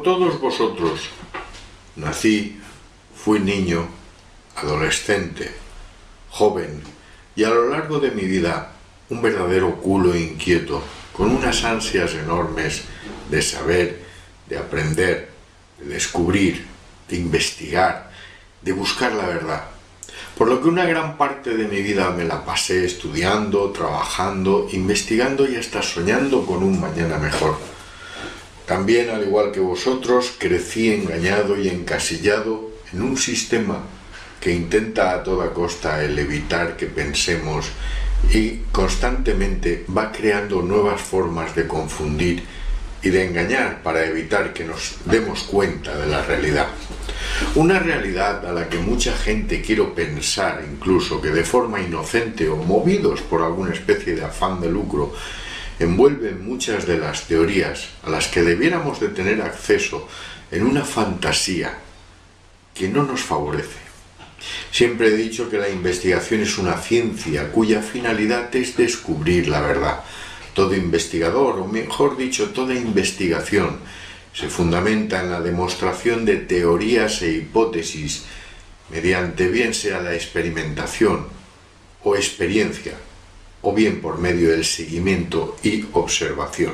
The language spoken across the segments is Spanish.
todos vosotros, nací, fui niño, adolescente, joven y a lo largo de mi vida un verdadero culo inquieto, con unas ansias enormes de saber, de aprender, de descubrir, de investigar, de buscar la verdad. Por lo que una gran parte de mi vida me la pasé estudiando, trabajando, investigando y hasta soñando con un mañana mejor. También, al igual que vosotros, crecí engañado y encasillado en un sistema que intenta a toda costa el evitar que pensemos y constantemente va creando nuevas formas de confundir y de engañar para evitar que nos demos cuenta de la realidad. Una realidad a la que mucha gente, quiero pensar incluso que de forma inocente o movidos por alguna especie de afán de lucro, envuelven muchas de las teorías a las que debiéramos de tener acceso en una fantasía que no nos favorece. Siempre he dicho que la investigación es una ciencia cuya finalidad es descubrir la verdad. Todo investigador, o mejor dicho, toda investigación, se fundamenta en la demostración de teorías e hipótesis mediante bien sea la experimentación o experiencia, o bien por medio del seguimiento y observación.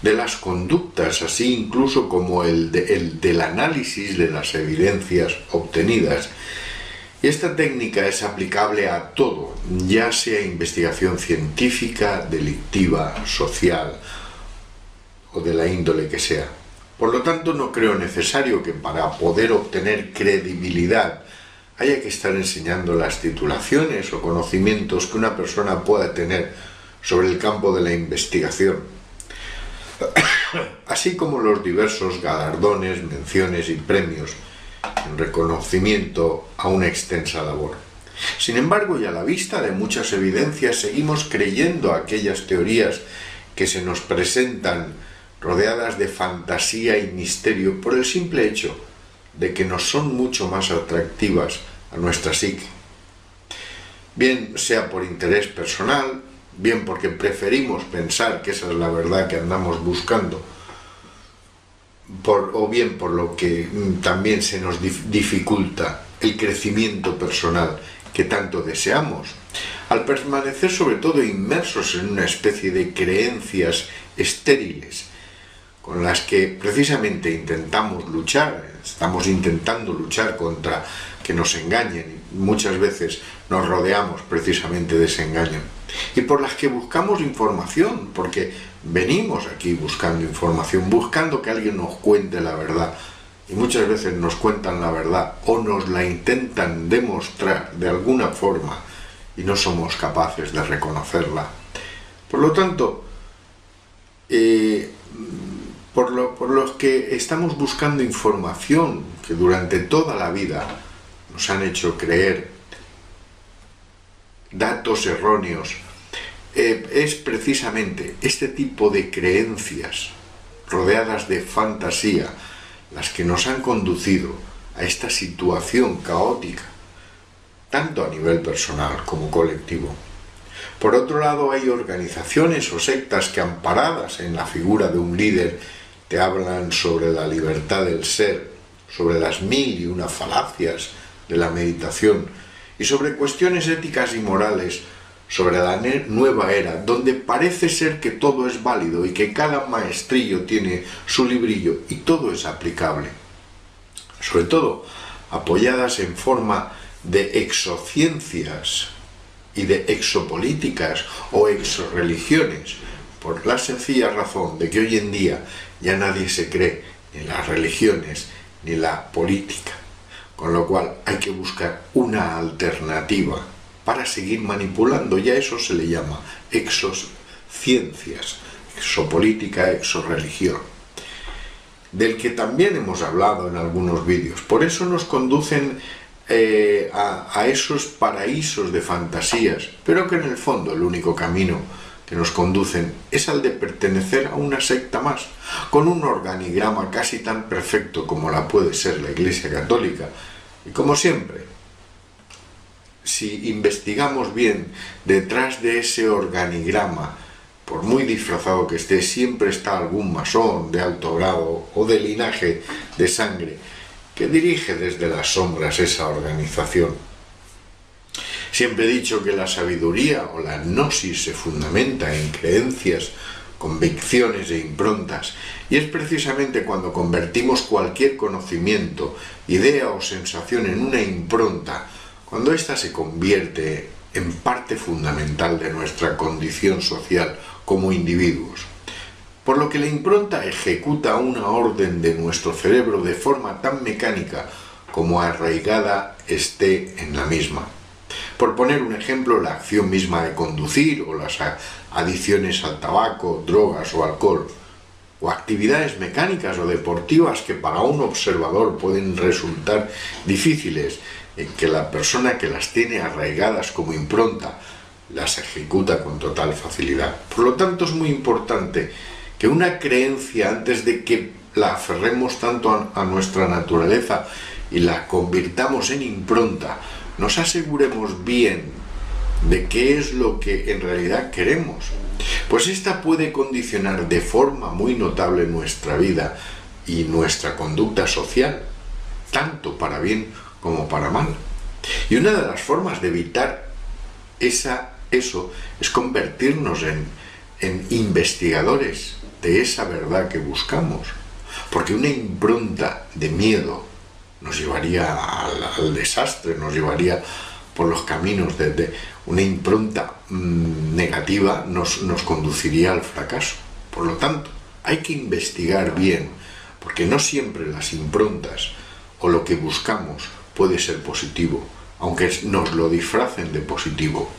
De las conductas, así incluso como el del análisis de las evidencias obtenidas. Y esta técnica es aplicable a todo, ya sea investigación científica, delictiva, social o de la índole que sea. Por lo tanto, no creo necesario que para poder obtener credibilidad haya que estar enseñando las titulaciones o conocimientos que una persona pueda tener sobre el campo de la investigación, así como los diversos galardones, menciones y premios en reconocimiento a una extensa labor. Sin embargo, y a la vista de muchas evidencias, seguimos creyendo aquellas teorías que se nos presentan rodeadas de fantasía y misterio por el simple hecho de que nos son mucho más atractivas a nuestra psique. Bien sea por interés personal, bien porque preferimos pensar que esa es la verdad que andamos buscando, o bien por lo que también se nos dificulta el crecimiento personal que tanto deseamos, al permanecer sobre todo inmersos en una especie de creencias estériles con las que precisamente estamos intentando luchar contra que nos engañen, y muchas veces nos rodeamos precisamente de ese engaño, y por las que buscamos información, porque venimos aquí buscando información, buscando que alguien nos cuente la verdad, y muchas veces nos cuentan la verdad o nos la intentan demostrar de alguna forma y no somos capaces de reconocerla. Por lo tanto, por los que estamos buscando información que durante toda la vida nos han hecho creer datos erróneos, es precisamente este tipo de creencias rodeadas de fantasía las que nos han conducido a esta situación caótica, tanto a nivel personal como colectivo. Por otro lado, hay organizaciones o sectas que, amparadas en la figura de un líder, te hablan sobre la libertad del ser, sobre las 1001 falacias de la meditación y sobre cuestiones éticas y morales, sobre la nueva era, donde parece ser que todo es válido y que cada maestrillo tiene su librillo y todo es aplicable. Sobre todo, apoyadas en forma de exociencias y de exopolíticas o exoreligiones, por la sencilla razón de que hoy en día ya nadie se cree ni en las religiones ni en la política, con lo cual hay que buscar una alternativa para seguir manipulando, y a eso se le llama exociencias, exopolítica, exoreligión, del que también hemos hablado en algunos vídeos. Por eso nos conducen a esos paraísos de fantasías, pero que en el fondo el único camino que nos conducen es al de pertenecer a una secta más, con un organigrama casi tan perfecto como la puede ser la Iglesia Católica. Y como siempre, si investigamos bien, detrás de ese organigrama por muy disfrazado que esté, siempre está algún masón de alto grado o de linaje de sangre que dirige desde las sombras esa organización. Siempre he dicho que la sabiduría o la gnosis se fundamenta en creencias, convicciones e improntas, y es precisamente cuando convertimos cualquier conocimiento, idea o sensación en una impronta, cuando ésta se convierte en parte fundamental de nuestra condición social como individuos. Por lo que la impronta ejecuta una orden de nuestro cerebro de forma tan mecánica como arraigada esté en la misma. Por poner un ejemplo, la acción misma de conducir o las adicciones al tabaco, drogas o alcohol, o actividades mecánicas o deportivas que para un observador pueden resultar difíciles, en que la persona que las tiene arraigadas como impronta las ejecuta con total facilidad. Por lo tanto, es muy importante que una creencia, antes de que la aferremos tanto a nuestra naturaleza y la convirtamos en impronta, nos aseguremos bien de qué es lo que en realidad queremos, pues esta puede condicionar de forma muy notable nuestra vida y nuestra conducta social, tanto para bien como para mal. Y una de las formas de evitar eso es convertirnos en investigadores de esa verdad que buscamos, porque una impronta de miedo nos llevaría al desastre, nos llevaría por los caminos de una impronta negativa, nos conduciría al fracaso. Por lo tanto, hay que investigar bien, porque no siempre las improntas o lo que buscamos puede ser positivo, aunque nos lo disfracen de positivo.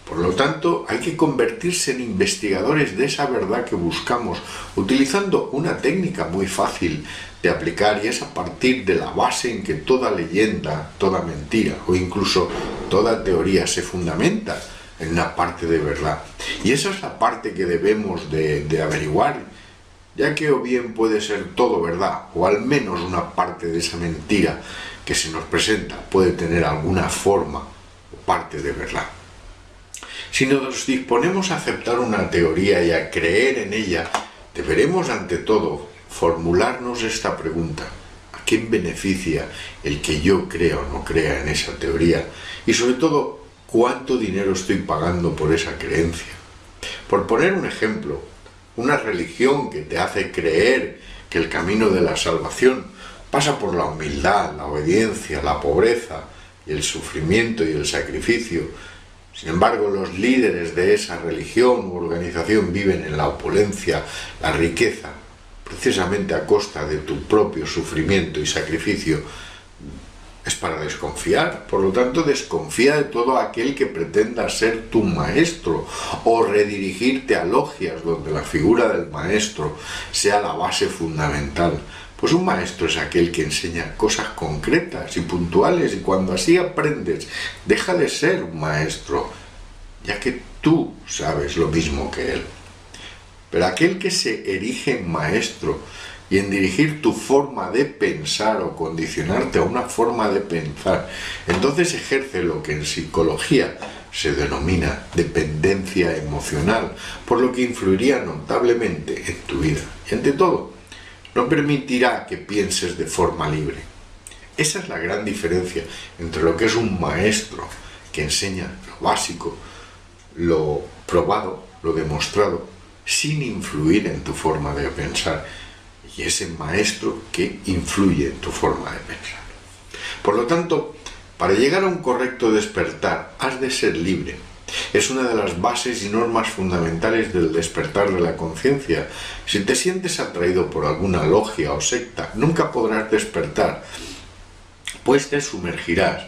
Por lo tanto, hay que convertirse en investigadores de esa verdad que buscamos, utilizando una técnica muy fácil de aplicar, y es a partir de la base en que toda leyenda, toda mentira o incluso toda teoría se fundamenta en una parte de verdad. Y esa es la parte que debemos de averiguar, ya que o bien puede ser todo verdad, o al menos una parte de esa mentira que se nos presenta puede tener alguna forma o parte de verdad. Si nos disponemos a aceptar una teoría y a creer en ella, deberemos ante todo formularnos esta pregunta: ¿a quién beneficia el que yo crea o no crea en esa teoría? Y sobre todo, ¿cuánto dinero estoy pagando por esa creencia? Por poner un ejemplo, una religión que te hace creer que el camino de la salvación pasa por la humildad, la obediencia, la pobreza y el sufrimiento y el sacrificio. Sin embargo, los líderes de esa religión u organización viven en la opulencia, la riqueza, precisamente a costa de tu propio sufrimiento y sacrificio. Es para desconfiar. Por lo tanto, desconfía de todo aquel que pretenda ser tu maestro o redirigirte a logias donde la figura del maestro sea la base fundamental. Pues un maestro es aquel que enseña cosas concretas y puntuales, y cuando así aprendes, deja de ser un maestro, ya que tú sabes lo mismo que él. Pero aquel que se erige en maestro y en dirigir tu forma de pensar o condicionarte a una forma de pensar, entonces ejerce lo que en psicología se denomina dependencia emocional, por lo que influiría notablemente en tu vida. Y ante todo, no permitirá que pienses de forma libre. Esa es la gran diferencia entre lo que es un maestro que enseña lo básico, lo probado, lo demostrado, sin influir en tu forma de pensar, y ese maestro que influye en tu forma de pensar. Por lo tanto, para llegar a un correcto despertar, has de ser libre. Es una de las bases y normas fundamentales del despertar de la conciencia. Si te sientes atraído por alguna logia o secta, nunca podrás despertar, pues te sumergirás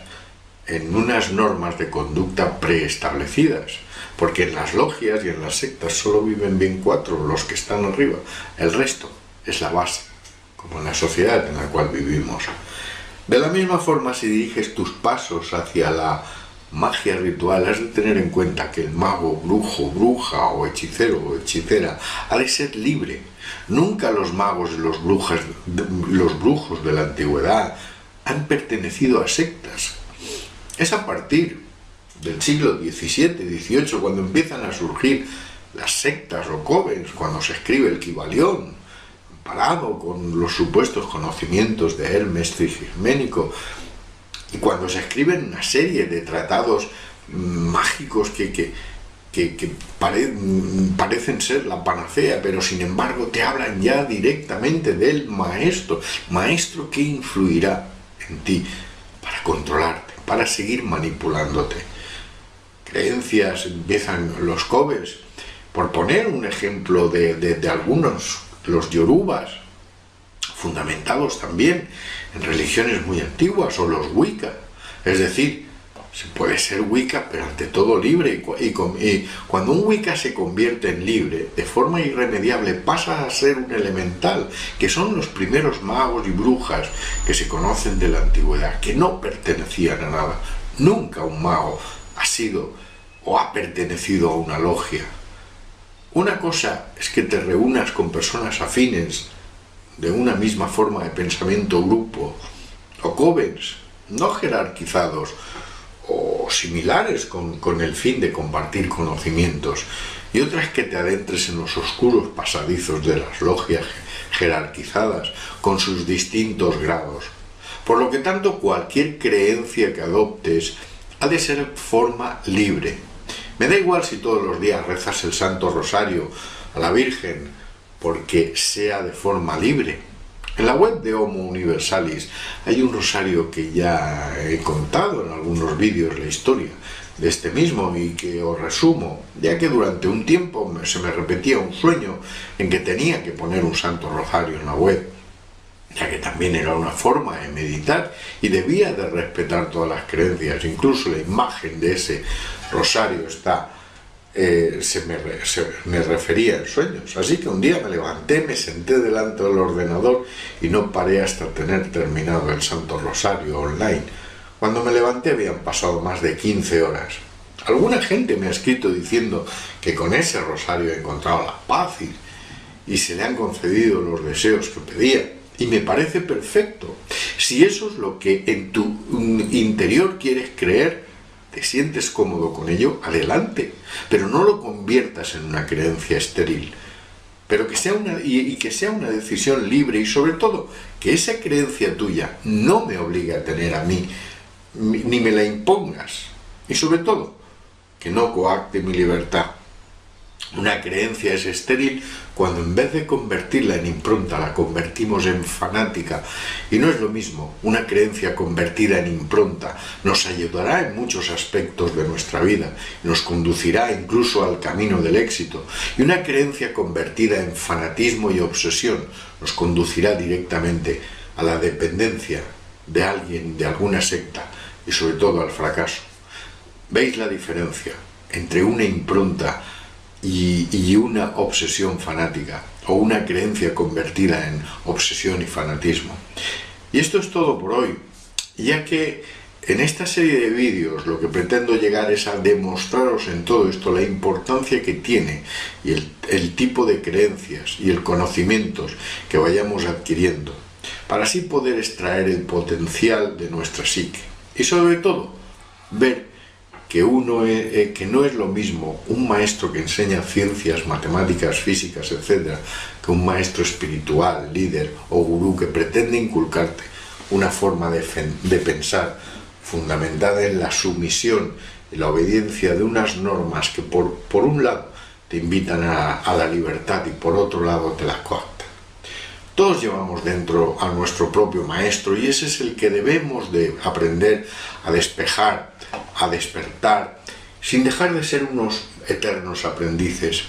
en unas normas de conducta preestablecidas, porque en las logias y en las sectas solo viven bien 4, los que están arriba. El resto es la base, como en la sociedad en la cual vivimos. De la misma forma, si diriges tus pasos hacia la magia ritual, has de tener en cuenta que el mago, brujo, bruja o hechicero o hechicera ha de ser libre. Nunca los magos y los brujos de la antigüedad han pertenecido a sectas. Es a partir del siglo XVII, XVIII, cuando empiezan a surgir las sectas o covens, cuando se escribe el Kybalión, comparado con los supuestos conocimientos de Hermes Trismégico, y cuando se escriben una serie de tratados mágicos que parecen ser la panacea, pero sin embargo te hablan ya directamente del maestro que influirá en ti para controlarte, para seguir manipulándote. Creencias empiezan los covens, por poner un ejemplo de algunos, los yorubas, fundamentados también en religiones muy antiguas, o los wicca, es decir, se puede ser wicca, pero ante todo libre, y cuando un wicca se convierte en libre, de forma irremediable pasa a ser un elemental, que son los primeros magos y brujas que se conocen de la antigüedad, que no pertenecían a nada. Nunca un mago ha sido o ha pertenecido a una logia. Una cosa es que te reúnas con personas afines de una misma forma de pensamiento, grupo, o covens, no jerarquizados, o similares con el fin de compartir conocimientos, y otra es que te adentres en los oscuros pasadizos de las logias jerarquizadas con sus distintos grados. Por lo que tanto, cualquier creencia que adoptes ha de ser de forma libre. Me da igual si todos los días rezas el Santo Rosario a la Virgen, porque sea de forma libre. En la web de Homo Universalis hay un rosario que ya he contado en algunos vídeos la historia de este mismo y que os resumo, ya que durante un tiempo se me repetía un sueño en que tenía que poner un Santo Rosario en la web, ya que también era una forma de meditar y debía de respetar todas las creencias. Incluso la imagen de ese rosario está me refería en sueños. Así que un día me levanté, me senté delante del ordenador y no paré hasta tener terminado el Santo Rosario online. Cuando me levanté habían pasado más de 15 horas. Alguna gente me ha escrito diciendo que con ese rosario he encontrado la paz y se le han concedido los deseos que pedía. Y me parece perfecto. Si eso es lo que en tu interior quieres creer, te sientes cómodo con ello, adelante, pero no lo conviertas en una creencia estéril, pero que sea una decisión libre, y sobre todo que esa creencia tuya no me obligue a tener a mí, ni me la impongas, y sobre todo que no coacte mi libertad. Una creencia es estéril cuando en vez de convertirla en impronta la convertimos en fanática, y no es lo mismo. Una creencia convertida en impronta nos ayudará en muchos aspectos de nuestra vida, nos conducirá incluso al camino del éxito, y una creencia convertida en fanatismo y obsesión nos conducirá directamente a la dependencia de alguien, de alguna secta, y sobre todo al fracaso. ¿Veis la diferencia entre una impronta y una obsesión fanática, o una creencia convertida en obsesión y fanatismo? Y esto es todo por hoy, ya que en esta serie de vídeos lo que pretendo llegar es a demostraros en todo esto la importancia que tiene y el tipo de creencias y el conocimientos que vayamos adquiriendo, para así poder extraer el potencial de nuestra psique, y sobre todo ver que no es lo mismo un maestro que enseña ciencias, matemáticas, físicas, etc., que un maestro espiritual, líder o gurú que pretende inculcarte una forma de pensar fundamentada en la sumisión y la obediencia de unas normas que por un lado te invitan a la libertad y por otro lado te la coactan. Todos llevamos dentro a nuestro propio maestro, y ese es el que debemos de aprender a despejar, a despertar, sin dejar de ser unos eternos aprendices.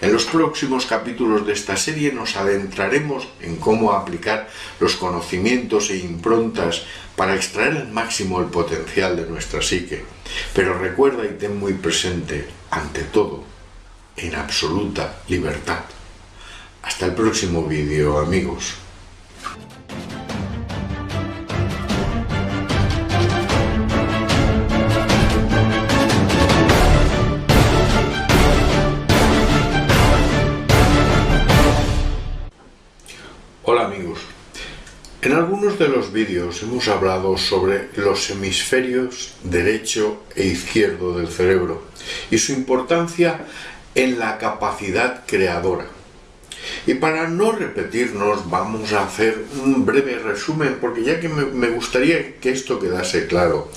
En los próximos capítulos de esta serie nos adentraremos en cómo aplicar los conocimientos e improntas para extraer al máximo el potencial de nuestra psique. Pero recuerda y ten muy presente, ante todo, en absoluta libertad. Hasta el próximo vídeo, amigos. Hola amigos. En algunos de los vídeos hemos hablado sobre los hemisferios derecho e izquierdo del cerebro y su importancia en la capacidad creadora. Y para no repetirnos, vamos a hacer un breve resumen, porque ya que me gustaría que esto quedase claro,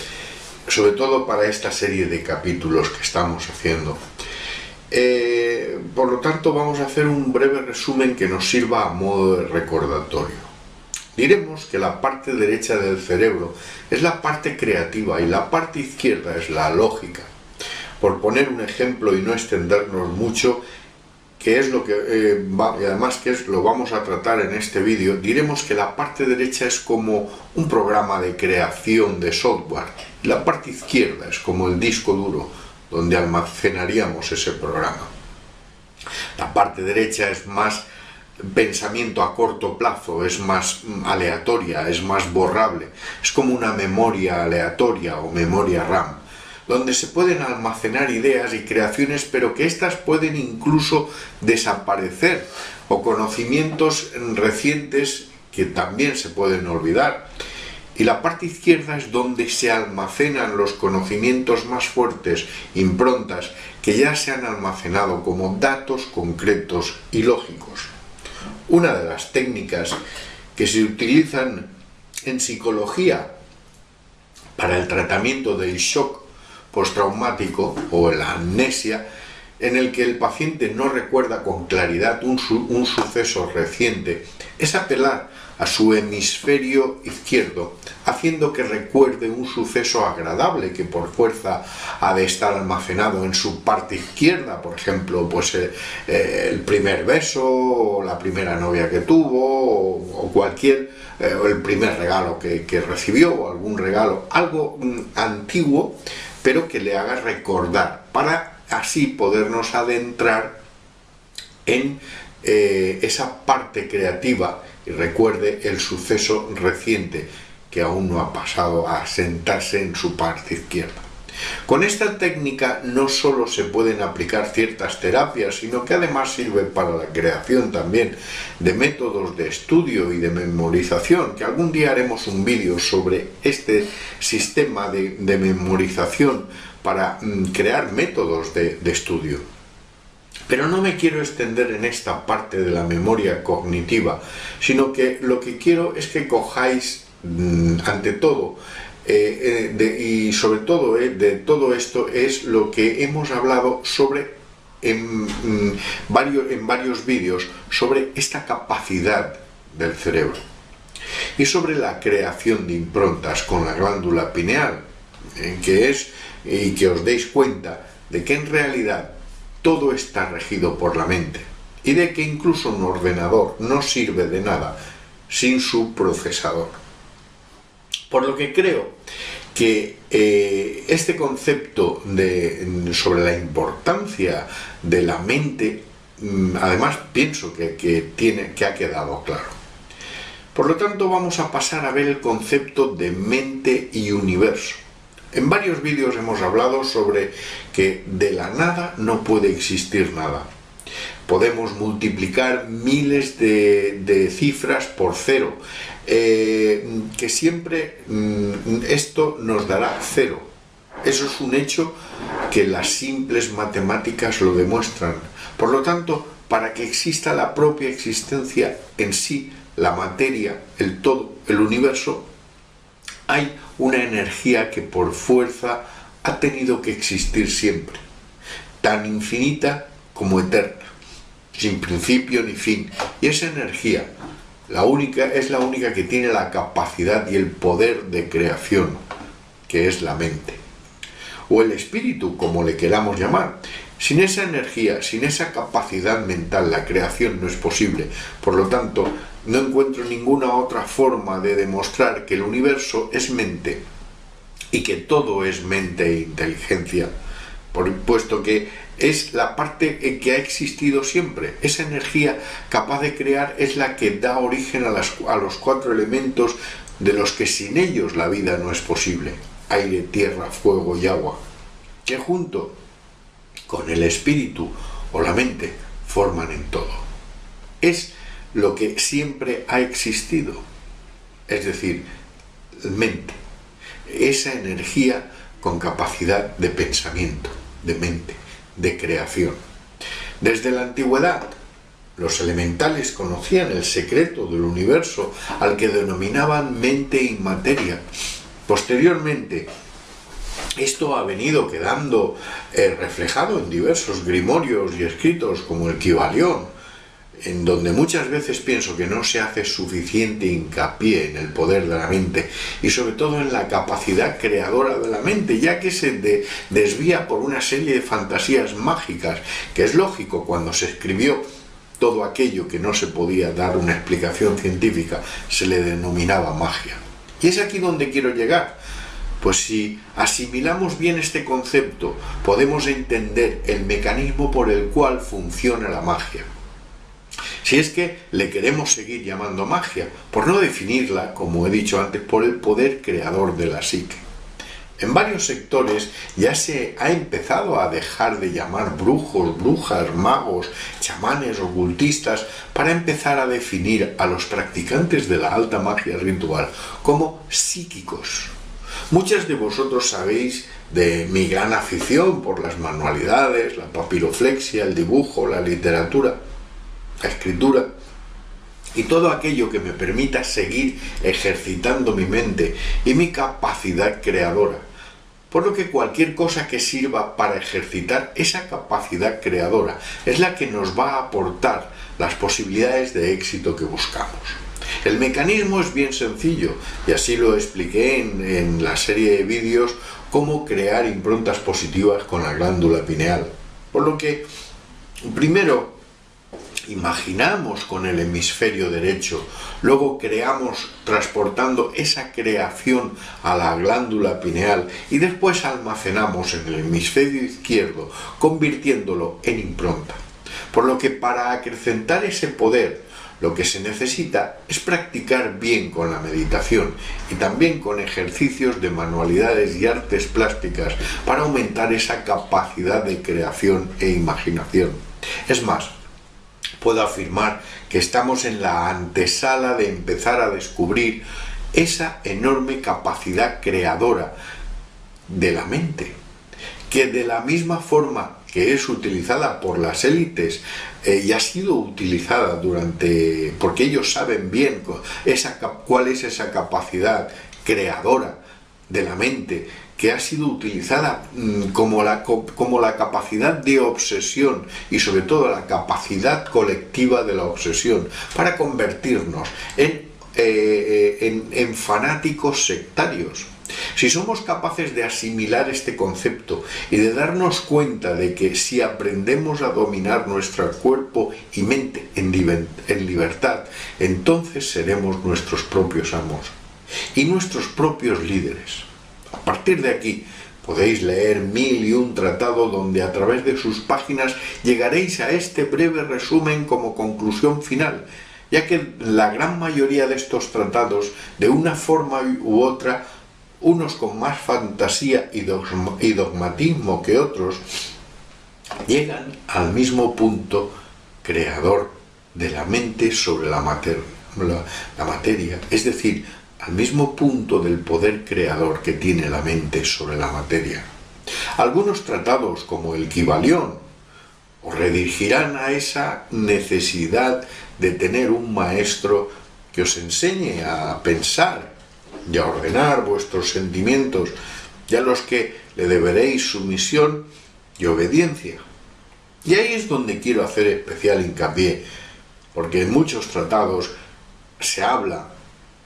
sobre todo para esta serie de capítulos que estamos haciendo. Por lo tanto, vamos a hacer un breve resumen que nos sirva a modo de recordatorio. Diremos que la parte derecha del cerebro es la parte creativa y la parte izquierda es la lógica. Por poner un ejemplo y no extendernos mucho, que es lo que y además que lo vamos a tratar en este vídeo, diremos que la parte derecha es como un programa de creación de software, y la parte izquierda es como el disco duro donde almacenaríamos ese programa. La parte derecha es más pensamiento a corto plazo, es más aleatoria, es más borrable, es como una memoria aleatoria o memoria RAM, donde se pueden almacenar ideas y creaciones, pero que éstas pueden incluso desaparecer, o conocimientos recientes que también se pueden olvidar. Y la parte izquierda es donde se almacenan los conocimientos más fuertes, improntas, que ya se han almacenado como datos concretos y lógicos. Una de las técnicas que se utilizan en psicología para el tratamiento del shock postraumático o la amnesia, en el que el paciente no recuerda con claridad un suceso reciente, es apelar a su hemisferio izquierdo, haciendo que recuerde un suceso agradable que por fuerza ha de estar almacenado en su parte izquierda, por ejemplo, pues el primer beso, o la primera novia que tuvo, o cualquier, o el primer regalo que recibió, o algún regalo, algo antiguo, pero que le haga recordar, para así podernos adentrar en esa parte creativa y recuerde el suceso reciente que aún no ha pasado a sentarse en su parte izquierda. Con esta técnica no solo se pueden aplicar ciertas terapias, sino que además sirve para la creación también de métodos de estudio y de memorización, que algún día haremos un vídeo sobre este sistema de memorización para crear métodos de estudio. Pero no me quiero extender en esta parte de la memoria cognitiva, sino que lo que quiero es que cojáis, ante todo, y sobre todo de todo esto, es lo que hemos hablado sobre en varios vídeos, sobre esta capacidad del cerebro y sobre la creación de improntas con la glándula pineal, y que os deis cuenta de que en realidad todo está regido por la mente, y de que incluso un ordenador no sirve de nada sin su procesador. Por lo que creo que este concepto sobre la importancia de la mente, además pienso que ha quedado claro. Por lo tanto, vamos a pasar a ver el concepto de mente y universo. En varios vídeos hemos hablado sobre que de la nada no puede existir nada. Podemos multiplicar miles de cifras por cero, que siempre esto nos dará cero. Eso es un hecho que las simples matemáticas lo demuestran. Por lo tanto, para que exista la propia existencia en sí, la materia, el todo, el universo, hay una energía que por fuerza ha tenido que existir siempre, tan infinita como eterna, sin principio ni fin. Y esa energía, es la única que tiene la capacidad y el poder de creación, que es la mente, o el espíritu, como le queramos llamar. Sin esa energía, sin esa capacidad mental, la creación no es posible. Por lo tanto, no encuentro ninguna otra forma de demostrar que el universo es mente y que todo es mente e inteligencia, puesto que es la parte que ha existido siempre. Esa energía capaz de crear es la que da origen a los 4 elementos de los que sin ellos la vida no es posible: aire, tierra, fuego y agua, que junto con el espíritu o la mente forman en todo. Es lo que siempre ha existido, es decir, mente, esa energía con capacidad de pensamiento, de mente, de creación. Desde la antigüedad, los elementales conocían el secreto del universo al que denominaban mente y materia. Posteriormente, esto ha venido quedando reflejado en diversos grimorios y escritos como el Kybalión, en donde muchas veces pienso que no se hace suficiente hincapié en el poder de la mente y sobre todo en la capacidad creadora de la mente, ya que se desvía por una serie de fantasías mágicas, que es lógico cuando se escribió todo aquello que no se podía dar una explicación científica, se le denominaba magia. Y es aquí donde quiero llegar. Pues si asimilamos bien este concepto, podemos entender el mecanismo por el cual funciona la magia. Si es que le queremos seguir llamando magia, por no definirla, como he dicho antes, por el poder creador de la psique. En varios sectores ya se ha empezado a dejar de llamar brujos, brujas, magos, chamanes, ocultistas, para empezar a definir a los practicantes de la alta magia ritual como psíquicos. Muchos de vosotros sabéis de mi gran afición por las manualidades, la papiroflexia, el dibujo, la literatura, la escritura y todo aquello que me permita seguir ejercitando mi mente y mi capacidad creadora. Por lo que cualquier cosa que sirva para ejercitar esa capacidad creadora es la que nos va a aportar las posibilidades de éxito que buscamos. El mecanismo es bien sencillo y así lo expliqué en la serie de vídeos cómo crear improntas positivas con la glándula pineal. Por lo que primero imaginamos con el hemisferio derecho, luego creamos transportando esa creación a la glándula pineal y después almacenamos en el hemisferio izquierdo, convirtiéndolo en impronta. Por lo que para acrecentar ese poder, lo que se necesita es practicar bien con la meditación y también con ejercicios de manualidades y artes plásticas para aumentar esa capacidad de creación e imaginación. Es más, puedo afirmar que estamos en la antesala de empezar a descubrir esa enorme capacidad creadora de la mente, que de la misma forma que es utilizada por las élites y ha sido utilizada porque ellos saben bien cuál es esa capacidad creadora de la mente, que ha sido utilizada como la capacidad de obsesión y sobre todo la capacidad colectiva de la obsesión para convertirnos en fanáticos sectarios. Si somos capaces de asimilar este concepto y de darnos cuenta de que si aprendemos a dominar nuestro cuerpo y mente en libertad, entonces seremos nuestros propios amos y nuestros propios líderes. A partir de aquí podéis leer 1001 tratado donde a través de sus páginas llegaréis a este breve resumen como conclusión final, ya que la gran mayoría de estos tratados, de una forma u otra, unos con más fantasía y dogmatismo que otros, llegan al mismo punto creador de la mente sobre la materia, es decir, al mismo punto del poder creador que tiene la mente sobre la materia. Algunos tratados, como el Kybalión, os redirigirán a esa necesidad de tener un maestro que os enseñe a pensar y a ordenar vuestros sentimientos, y a los que le deberéis sumisión y obediencia. Y ahí es donde quiero hacer especial hincapié, porque en muchos tratados se habla,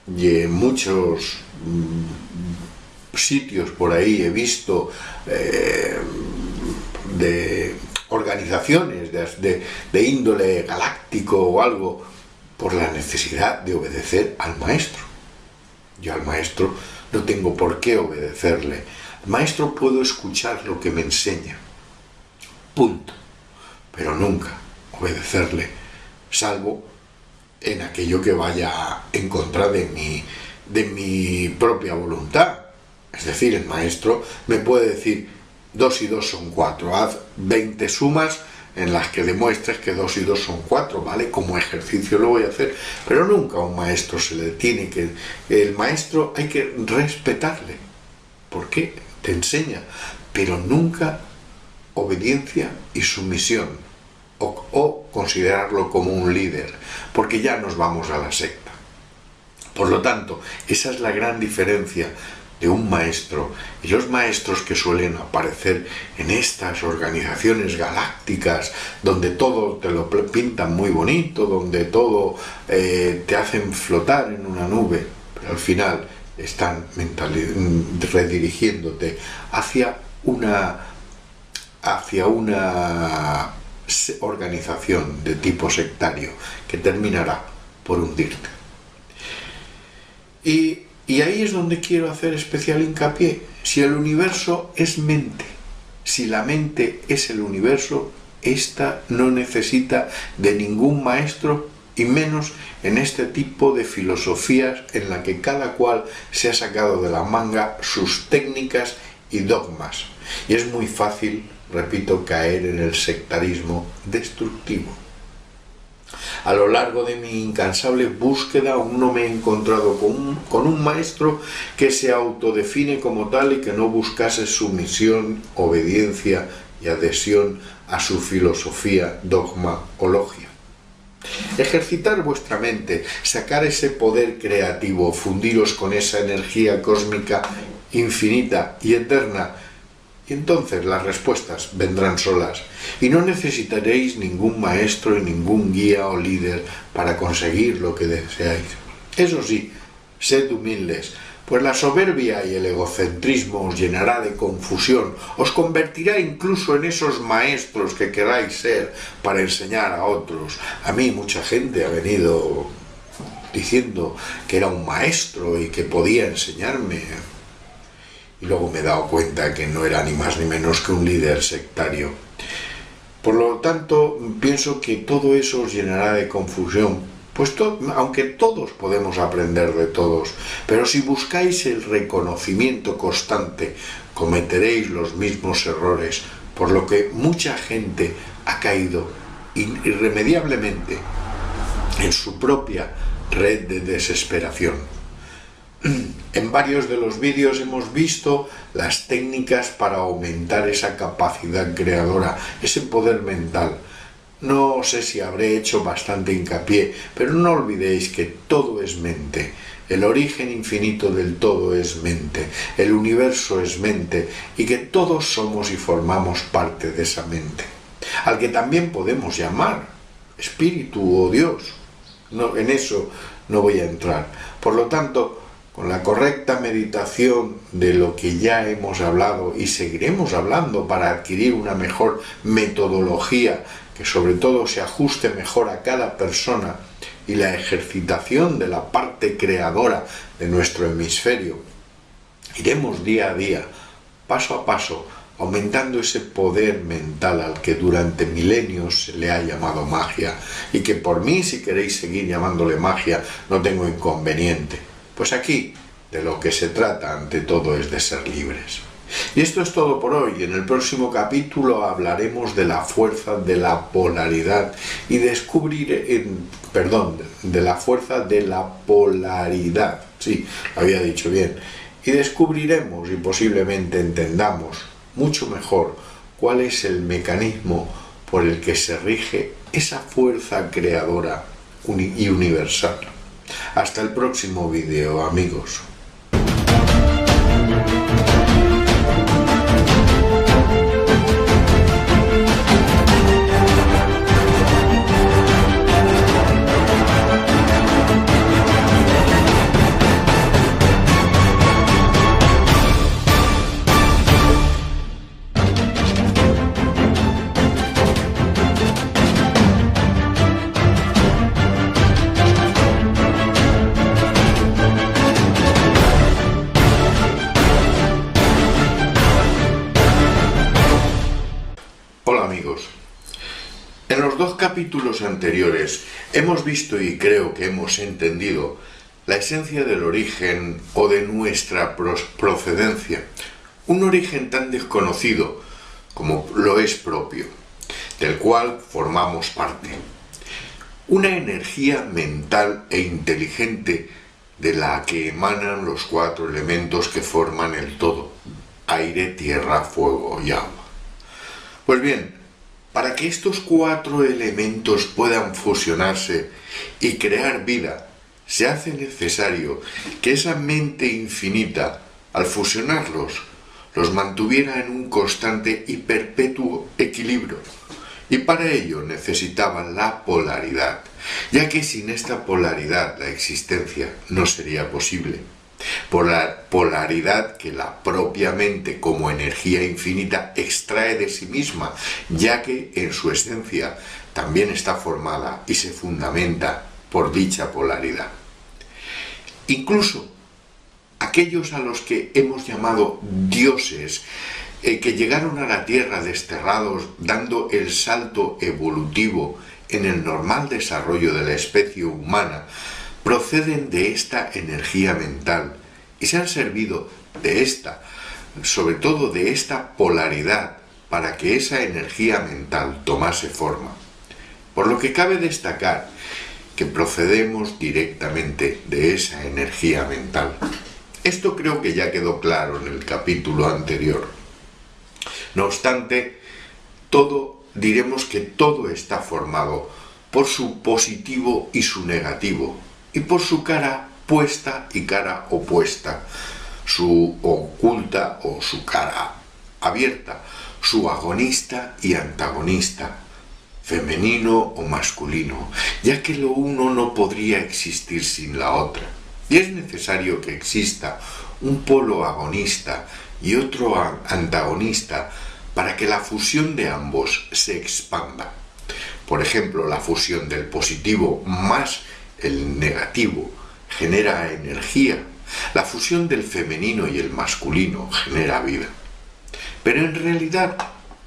y en muchos sitios por ahí he visto de organizaciones de índole galáctico o algo, por la necesidad de obedecer al maestro. Yo al maestro no tengo por qué obedecerle. Al maestro puedo escuchar lo que me enseña. Punto. Pero nunca obedecerle, salvo en aquello que vaya en contra de mi propia voluntad. Es decir, el maestro me puede decir 2 y 2 son 4, haz 20 sumas en las que demuestres que 2 y 2 son 4, ¿vale? Como ejercicio lo voy a hacer, pero nunca a un maestro se le tiene que... El maestro hay que respetarle. ¿Por qué? Te enseña, pero nunca obediencia y sumisión. o considerarlo como un líder, porque ya nos vamos a la secta. Por lo tanto, esa es la gran diferencia de un maestro y los maestros que suelen aparecer en estas organizaciones galácticas donde todo te lo pintan muy bonito, donde todo te hacen flotar en una nube, pero al final están redirigiéndote hacia una organización de tipo sectario que terminará por hundirte. Y ahí es donde quiero hacer especial hincapié. Si el universo es mente, si la mente es el universo, esta no necesita de ningún maestro, y menos en este tipo de filosofías en la que cada cual se ha sacado de la manga sus técnicas y dogmas. Y es muy fácil, repito, caer en el sectarismo destructivo. A lo largo de mi incansable búsqueda aún no me he encontrado con un maestro que se autodefine como tal y que no buscase sumisión, obediencia y adhesión a su filosofía, dogma o logia. Ejercitar vuestra mente, sacar ese poder creativo, fundiros con esa energía cósmica infinita y eterna, y entonces las respuestas vendrán solas y no necesitaréis ningún maestro y ningún guía o líder para conseguir lo que deseáis. Eso sí, sed humildes, pues la soberbia y el egocentrismo os llenará de confusión, os convertirá incluso en esos maestros que queráis ser para enseñar a otros. A mí mucha gente ha venido diciendo que era un maestro y que podía enseñarme. Y luego me he dado cuenta que no era ni más ni menos que un líder sectario. Por lo tanto, pienso que todo eso os llenará de confusión, pues aunque todos podemos aprender de todos, pero si buscáis el reconocimiento constante, cometeréis los mismos errores, por lo que mucha gente ha caído irremediablemente en su propia red de desesperación. En varios de los vídeos hemos visto las técnicas para aumentar esa capacidad creadora, ese poder mental. No sé si habré hecho bastante hincapié, pero no olvidéis que todo es mente. El origen infinito del todo es mente, el universo es mente y que todos somos y formamos parte de esa mente, al que también podemos llamar espíritu o Dios. No, en eso no voy a entrar. Por lo tanto, con la correcta meditación de lo que ya hemos hablado y seguiremos hablando para adquirir una mejor metodología que sobre todo se ajuste mejor a cada persona y la ejercitación de la parte creadora de nuestro hemisferio, iremos día a día, paso a paso, aumentando ese poder mental al que durante milenios se le ha llamado magia y que por mí, si queréis seguir llamándole magia, no tengo inconveniente. Pues aquí, de lo que se trata ante todo es de ser libres. Y esto es todo por hoy. En el próximo capítulo hablaremos de la fuerza de la polaridad y de la fuerza de la polaridad. Sí, lo había dicho bien. Y descubriremos y posiblemente entendamos mucho mejor cuál es el mecanismo por el que se rige esa fuerza creadora y universal. Hasta el próximo vídeo, amigos. Hola amigos, en los dos capítulos anteriores hemos visto y creo que hemos entendido la esencia del origen o de nuestra procedencia, un origen tan desconocido como lo es propio, del cual formamos parte, una energía mental e inteligente de la que emanan los 4 elementos que forman el todo, aire, tierra, fuego y agua. Pues bien, Para que estos 4 elementos puedan fusionarse y crear vida, se hace necesario que esa mente infinita, al fusionarlos, los mantuviera en un constante y perpetuo equilibrio. Y para ello necesitaban la polaridad, ya que sin esta polaridad la existencia no sería posible. Por la polaridad que la propia mente como energía infinita extrae de sí misma, ya que en su esencia también está formada y se fundamenta por dicha polaridad. Incluso aquellos a los que hemos llamado dioses, que llegaron a la Tierra desterrados, dando el salto evolutivo en el normal desarrollo de la especie humana, proceden de esta energía mental y se han servido de esta, sobre todo de esta polaridad, para que esa energía mental tomase forma. Por lo que cabe destacar que procedemos directamente de esa energía mental. Esto creo que ya quedó claro en el capítulo anterior. No obstante, diremos que todo está formado por su positivo y su negativo, y por su cara puesta y cara opuesta, su oculta o su cara abierta, su agonista y antagonista, femenino o masculino, ya que lo uno no podría existir sin la otra. Y es necesario que exista un polo agonista y otro antagonista para que la fusión de ambos se expanda. Por ejemplo, la fusión del positivo más el negativo genera energía. La fusión del femenino y el masculino genera vida. Pero en realidad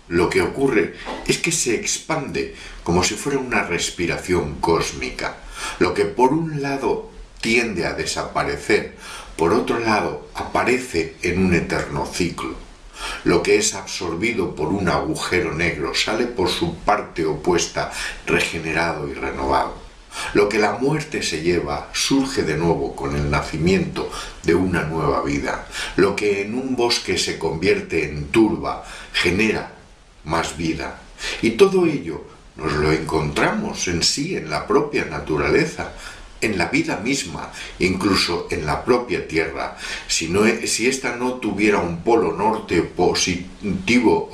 lo que ocurre es que se expande como si fuera una respiración cósmica. Lo que por un lado tiende a desaparecer, por otro lado aparece en un eterno ciclo. Lo que es absorbido por un agujero negro sale por su parte opuesta regenerado y renovado. Lo que la muerte se lleva surge de nuevo con el nacimiento de una nueva vida. Lo que en un bosque se convierte en turba genera más vida. Y todo ello nos lo encontramos en sí, en la propia naturaleza, en la vida misma, incluso en la propia Tierra. Si ésta no tuviera un polo norte positivo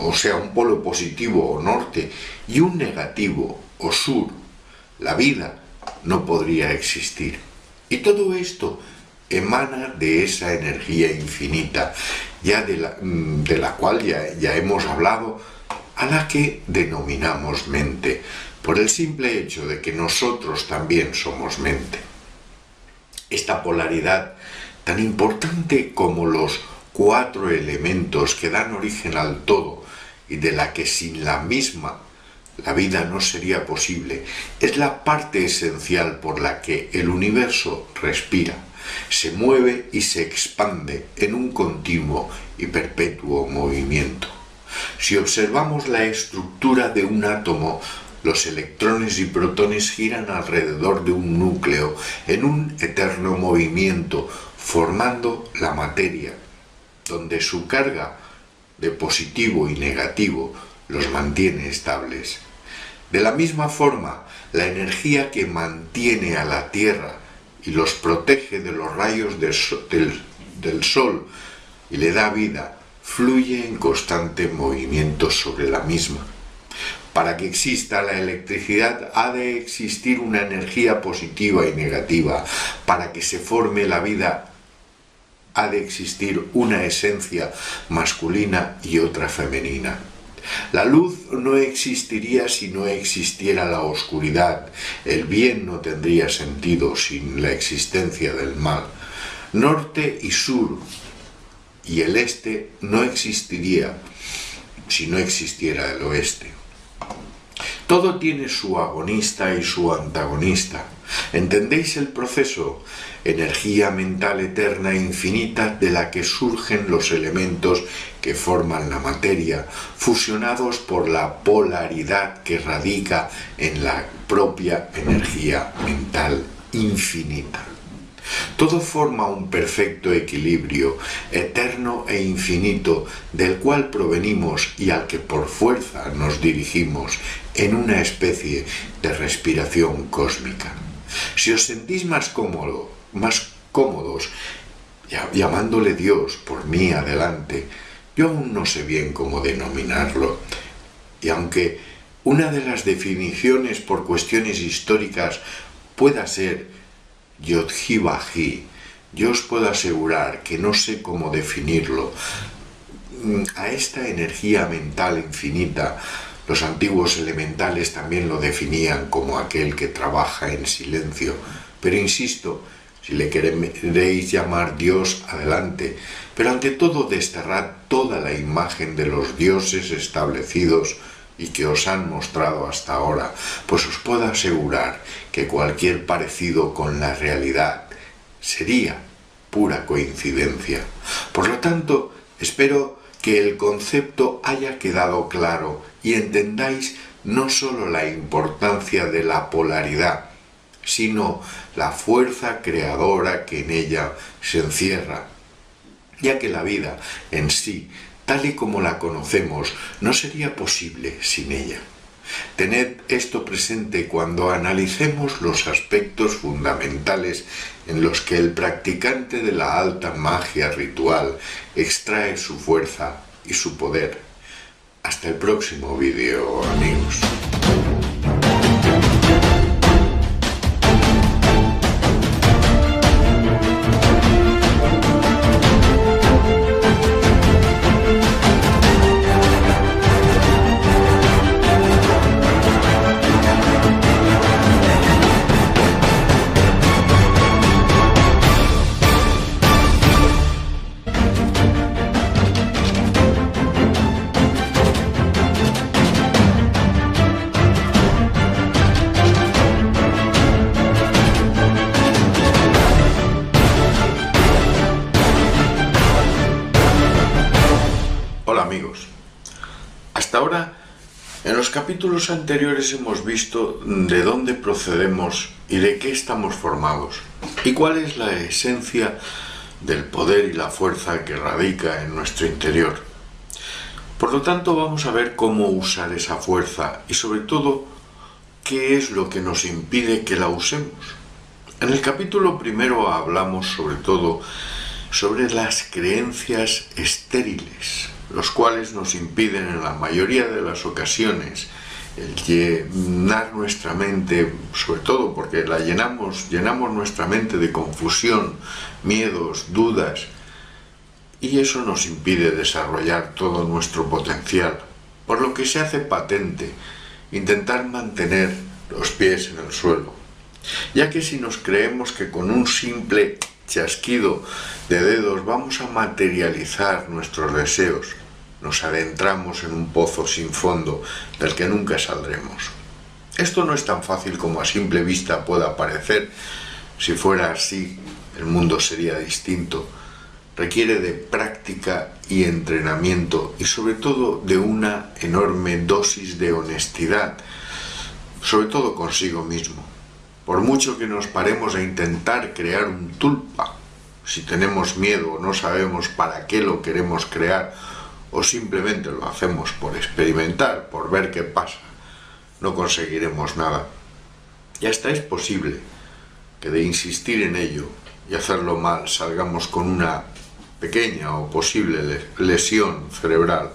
o sea, un polo positivo o norte y un negativo o sur, la vida no podría existir. Y todo esto emana de esa energía infinita, ya de la cual ya hemos hablado, a la que denominamos mente, por el simple hecho de que nosotros también somos mente. Esta polaridad, tan importante como los 4 elementos que dan origen al todo y de la que sin la misma la vida no sería posible, es la parte esencial por la que el universo respira, se mueve y se expande en un continuo y perpetuo movimiento. Si observamos la estructura de un átomo, los electrones y protones giran alrededor de un núcleo en un eterno movimiento, formando la materia, donde su carga de positivo y negativo los mantiene estables. De la misma forma, la energía que mantiene a la Tierra y los protege de los rayos del Sol y le da vida, fluye en constante movimiento sobre la misma. Para que exista la electricidad ha de existir una energía positiva y negativa. Para que se forme la vida ha de existir una esencia masculina y otra femenina. La luz no existiría si no existiera la oscuridad. El bien no tendría sentido sin la existencia del mal. Norte y sur y el este no existiría si no existiera el oeste. Todo tiene su agonista y su antagonista. ¿Entendéis el proceso? Energía mental eterna e infinita de la que surgen los elementos que forman la materia, fusionados por la polaridad que radica en la propia energía mental infinita. Todo forma un perfecto equilibrio, eterno e infinito, del cual provenimos y al que por fuerza nos dirigimos en una especie de respiración cósmica. Si os sentís más cómodos, llamándole Dios por mí adelante, yo aún no sé bien cómo denominarlo. Y aunque una de las definiciones por cuestiones históricas pueda ser Yodhi-Vahi, yo os puedo asegurar que no sé cómo definirlo. A esta energía mental infinita, los antiguos elementales también lo definían como aquel que trabaja en silencio. Pero insisto, si le queréis llamar Dios, adelante, pero ante todo desterrad toda la imagen de los dioses establecidos y que os han mostrado hasta ahora, pues os puedo asegurar que cualquier parecido con la realidad sería pura coincidencia. Por lo tanto, espero que el concepto haya quedado claro y entendáis no solo la importancia de la polaridad, sino la fuerza creadora que en ella se encierra, ya que la vida en sí, tal y como la conocemos, no sería posible sin ella. Tened esto presente cuando analicemos los aspectos fundamentales en los que el practicante de la alta magia ritual extrae su fuerza y su poder. Hasta el próximo vídeo, amigos. Hola amigos, hasta ahora en los capítulos anteriores hemos visto de dónde procedemos y de qué estamos formados y cuál es la esencia del poder y la fuerza que radica en nuestro interior. Por lo tanto, vamos a ver cómo usar esa fuerza y sobre todo qué es lo que nos impide que la usemos. En el capítulo primero hablamos sobre todo sobre las creencias estériles, los cuales nos impiden en la mayoría de las ocasiones el llenar nuestra mente, sobre todo porque llenamos nuestra mente de confusión, miedos, dudas, y eso nos impide desarrollar todo nuestro potencial, por lo que se hace patente intentar mantener los pies en el suelo, ya que si nos creemos que con un simple chasquido de dedos vamos a materializar nuestros deseos, nos adentramos en un pozo sin fondo del que nunca saldremos. Esto no es tan fácil como a simple vista pueda parecer. Si fuera así, el mundo sería distinto. Requiere de práctica y entrenamiento y sobre todo de una enorme dosis de honestidad, sobre todo consigo mismo. Por mucho que nos paremos a intentar crear un tulpa, si tenemos miedo o no sabemos para qué lo queremos crear, o simplemente lo hacemos por experimentar, por ver qué pasa, no conseguiremos nada. Y hasta es posible que de insistir en ello y hacerlo mal salgamos con una pequeña o posible lesión cerebral.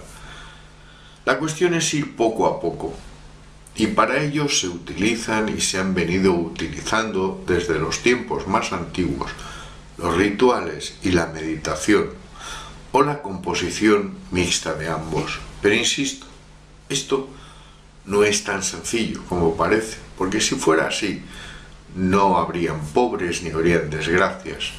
La cuestión es ir poco a poco. Y para ello se utilizan y se han venido utilizando desde los tiempos más antiguos los rituales y la meditación o la composición mixta de ambos. Pero insisto, esto no es tan sencillo como parece, porque si fuera así no habrían pobres ni habrían desgracias,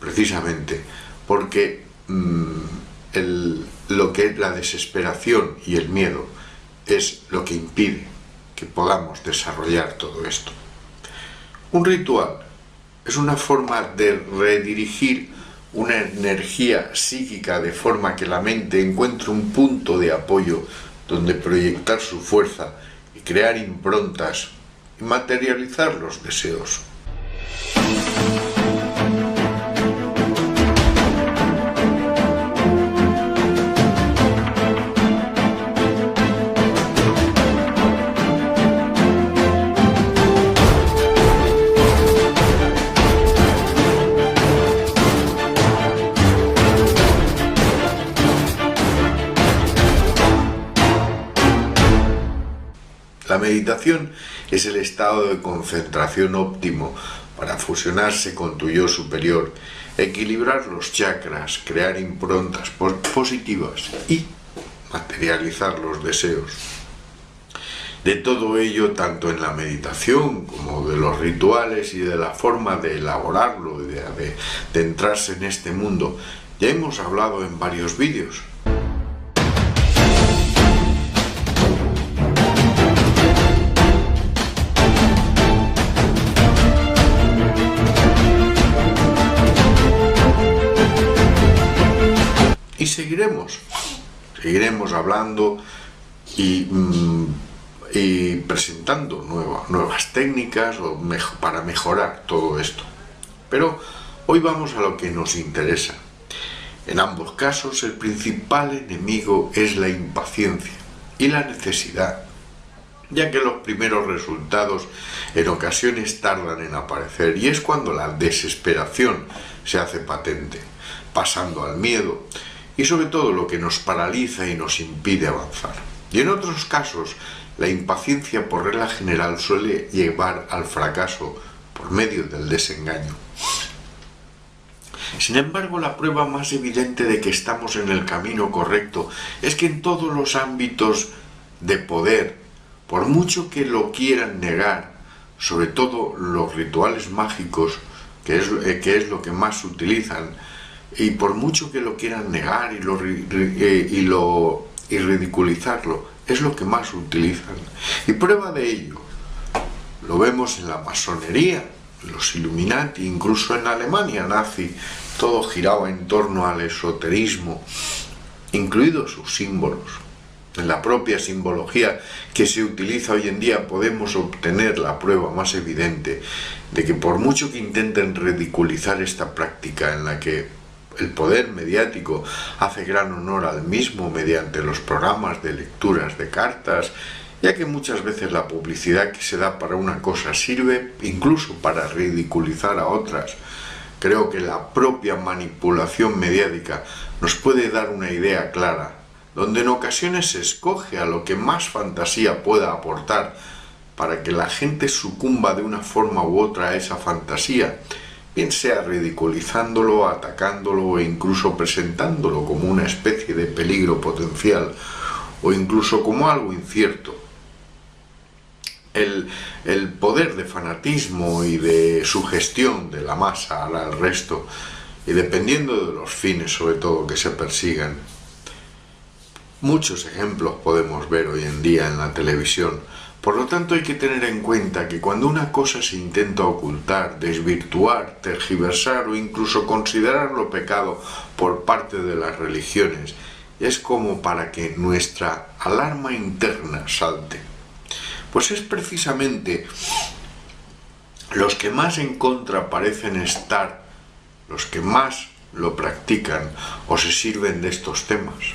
precisamente porque lo que es la desesperación y el miedo es lo que impide que podamos desarrollar todo esto. Un ritual es una forma de redirigir una energía psíquica de forma que la mente encuentre un punto de apoyo donde proyectar su fuerza y crear improntas y materializar los deseos. La meditación es el estado de concentración óptimo para fusionarse con tu yo superior, equilibrar los chakras, crear improntas positivas y materializar los deseos. De todo ello, tanto en la meditación como de los rituales y de la forma de elaborarlo y de entrarse en este mundo, ya hemos hablado en varios vídeos. Y seguiremos hablando y presentando nuevas técnicas para mejorar todo esto. Pero hoy vamos a lo que nos interesa. En ambos casos, el principal enemigo es la impaciencia y la necesidad, ya que los primeros resultados en ocasiones tardan en aparecer, y es cuando la desesperación se hace patente, pasando al miedo y sobre todo lo que nos paraliza y nos impide avanzar. Y en otros casos, la impaciencia por regla general suele llevar al fracaso por medio del desengaño. Sin embargo, la prueba más evidente de que estamos en el camino correcto es que en todos los ámbitos de poder, por mucho que lo quieran negar, sobre todo los rituales mágicos, que es lo que más utilizan, y por mucho que lo quieran negar y ridiculizarlo, es lo que más utilizan. Y prueba de ello lo vemos en la masonería, los Illuminati, incluso en Alemania nazi, todo giraba en torno al esoterismo, incluidos sus símbolos. En la propia simbología que se utiliza hoy en día podemos obtener la prueba más evidente de que por mucho que intenten ridiculizar esta práctica en la que el poder mediático hace gran honor al mismo mediante los programas de lecturas de cartas, ya que muchas veces la publicidad que se da para una cosa sirve incluso para ridiculizar a otras. Creo que la propia manipulación mediática nos puede dar una idea clara, donde en ocasiones se escoge a lo que más fantasía pueda aportar para que la gente sucumba de una forma u otra a esa fantasía, bien sea ridiculizándolo, atacándolo e incluso presentándolo como una especie de peligro potencial o incluso como algo incierto. El poder de fanatismo y de sugestión de la masa al resto, y dependiendo de los fines sobre todo que se persigan. Muchos ejemplos podemos ver hoy en día en la televisión. Por lo tanto, hay que tener en cuenta que cuando una cosa se intenta ocultar, desvirtuar, tergiversar o incluso considerarlo pecado por parte de las religiones, es como para que nuestra alarma interna salte. Pues es precisamente los que más en contra parecen estar, los que más lo practican o se sirven de estos temas.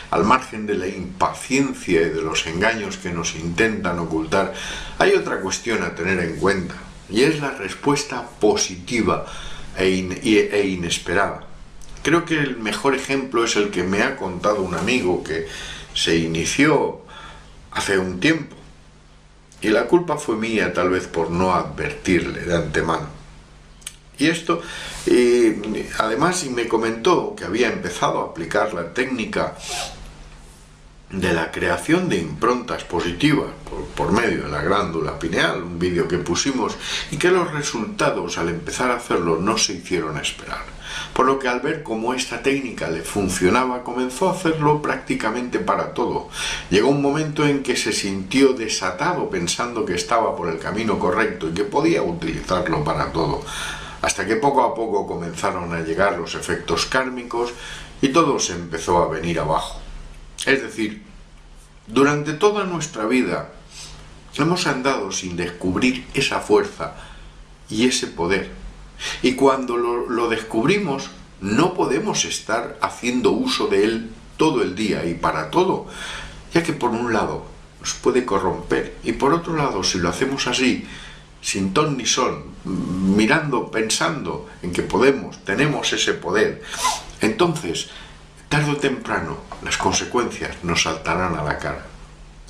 Al margen de la impaciencia y de los engaños que nos intentan ocultar, hay otra cuestión a tener en cuenta, y es la respuesta positiva e inesperada. Creo que el mejor ejemplo es el que me ha contado un amigo que se inició hace un tiempo, y la culpa fue mía tal vez por no advertirle de antemano. Y esto, además, y me comentó que había empezado a aplicar la técnica de la creación de improntas positivas por medio de la glándula pineal, un vídeo que pusimos, y que los resultados al empezar a hacerlo no se hicieron esperar. Por lo que al ver cómo esta técnica le funcionaba, comenzó a hacerlo prácticamente para todo. Llegó un momento en que se sintió desatado pensando que estaba por el camino correcto y que podía utilizarlo para todo. Hasta que poco a poco comenzaron a llegar los efectos kármicos y todo se empezó a venir abajo. Es decir, durante toda nuestra vida hemos andado sin descubrir esa fuerza y ese poder. Y cuando lo descubrimos, no podemos estar haciendo uso de él todo el día y para todo, ya que por un lado nos puede corromper y por otro lado, si lo hacemos así, sin ton ni son, mirando, pensando en que tenemos ese poder, entonces, tarde o temprano, las consecuencias nos saltarán a la cara.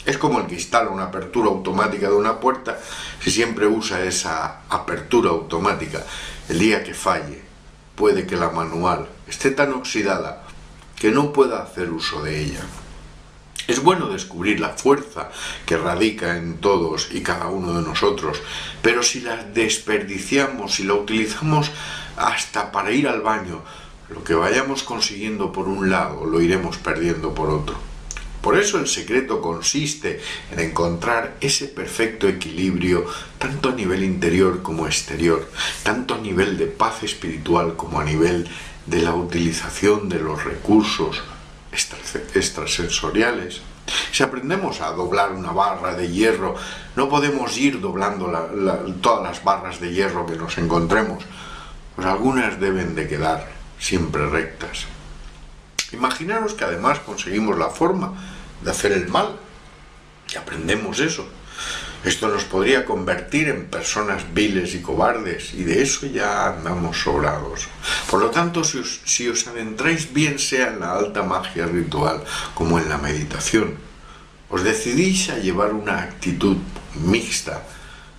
Es como el que instala una apertura automática de una puerta, si siempre usa esa apertura automática, el día que falle, puede que la manual esté tan oxidada que no pueda hacer uso de ella. Es bueno descubrir la fuerza que radica en todos y cada uno de nosotros, pero si la desperdiciamos, si la utilizamos hasta para ir al baño, lo que vayamos consiguiendo por un lado lo iremos perdiendo por otro. Por eso el secreto consiste en encontrar ese perfecto equilibrio tanto a nivel interior como exterior, tanto a nivel de paz espiritual como a nivel de la utilización de los recursos extrasensoriales. Si aprendemos a doblar una barra de hierro, no podemos ir doblando todas las barras de hierro que nos encontremos, pues algunas deben de quedar siempre rectas. Imaginaros que además conseguimos la forma de hacer el mal y aprendemos eso. Esto nos podría convertir en personas viles y cobardes, y de eso ya andamos sobrados. Por lo tanto, si os adentráis, bien sea en la alta magia ritual como en la meditación, os decidís a llevar una actitud mixta.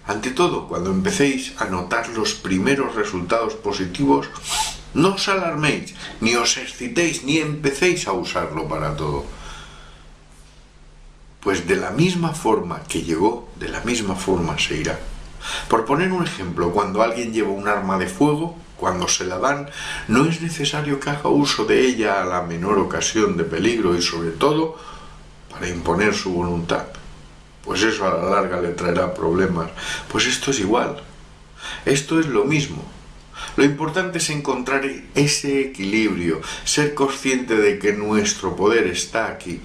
Ante todo, cuando empecéis a notar los primeros resultados positivos, no os alarméis, ni os excitéis, ni empecéis a usarlo para todo. Pues de la misma forma que llegó, de la misma forma se irá. Por poner un ejemplo, cuando alguien lleva un arma de fuego, cuando se la dan, no es necesario que haga uso de ella a la menor ocasión de peligro y sobre todo para imponer su voluntad. Pues eso a la larga le traerá problemas. Pues esto es igual. Esto es lo mismo. Lo importante es encontrar ese equilibrio, ser consciente de que nuestro poder está aquí.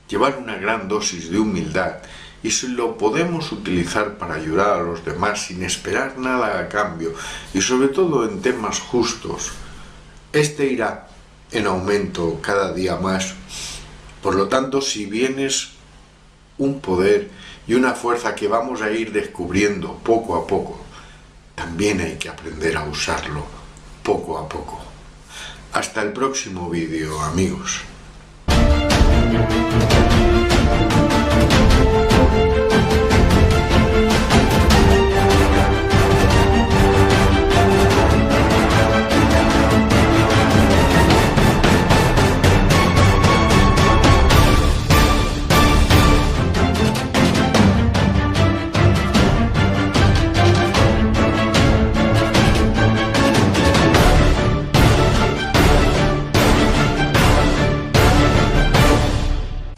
Llevar una gran dosis de humildad, y si lo podemos utilizar para ayudar a los demás sin esperar nada a cambio, y sobre todo en temas justos, este irá en aumento cada día más. Por lo tanto, si bien es un poder y una fuerza que vamos a ir descubriendo poco a poco, también hay que aprender a usarlo poco a poco. Hasta el próximo vídeo, amigos.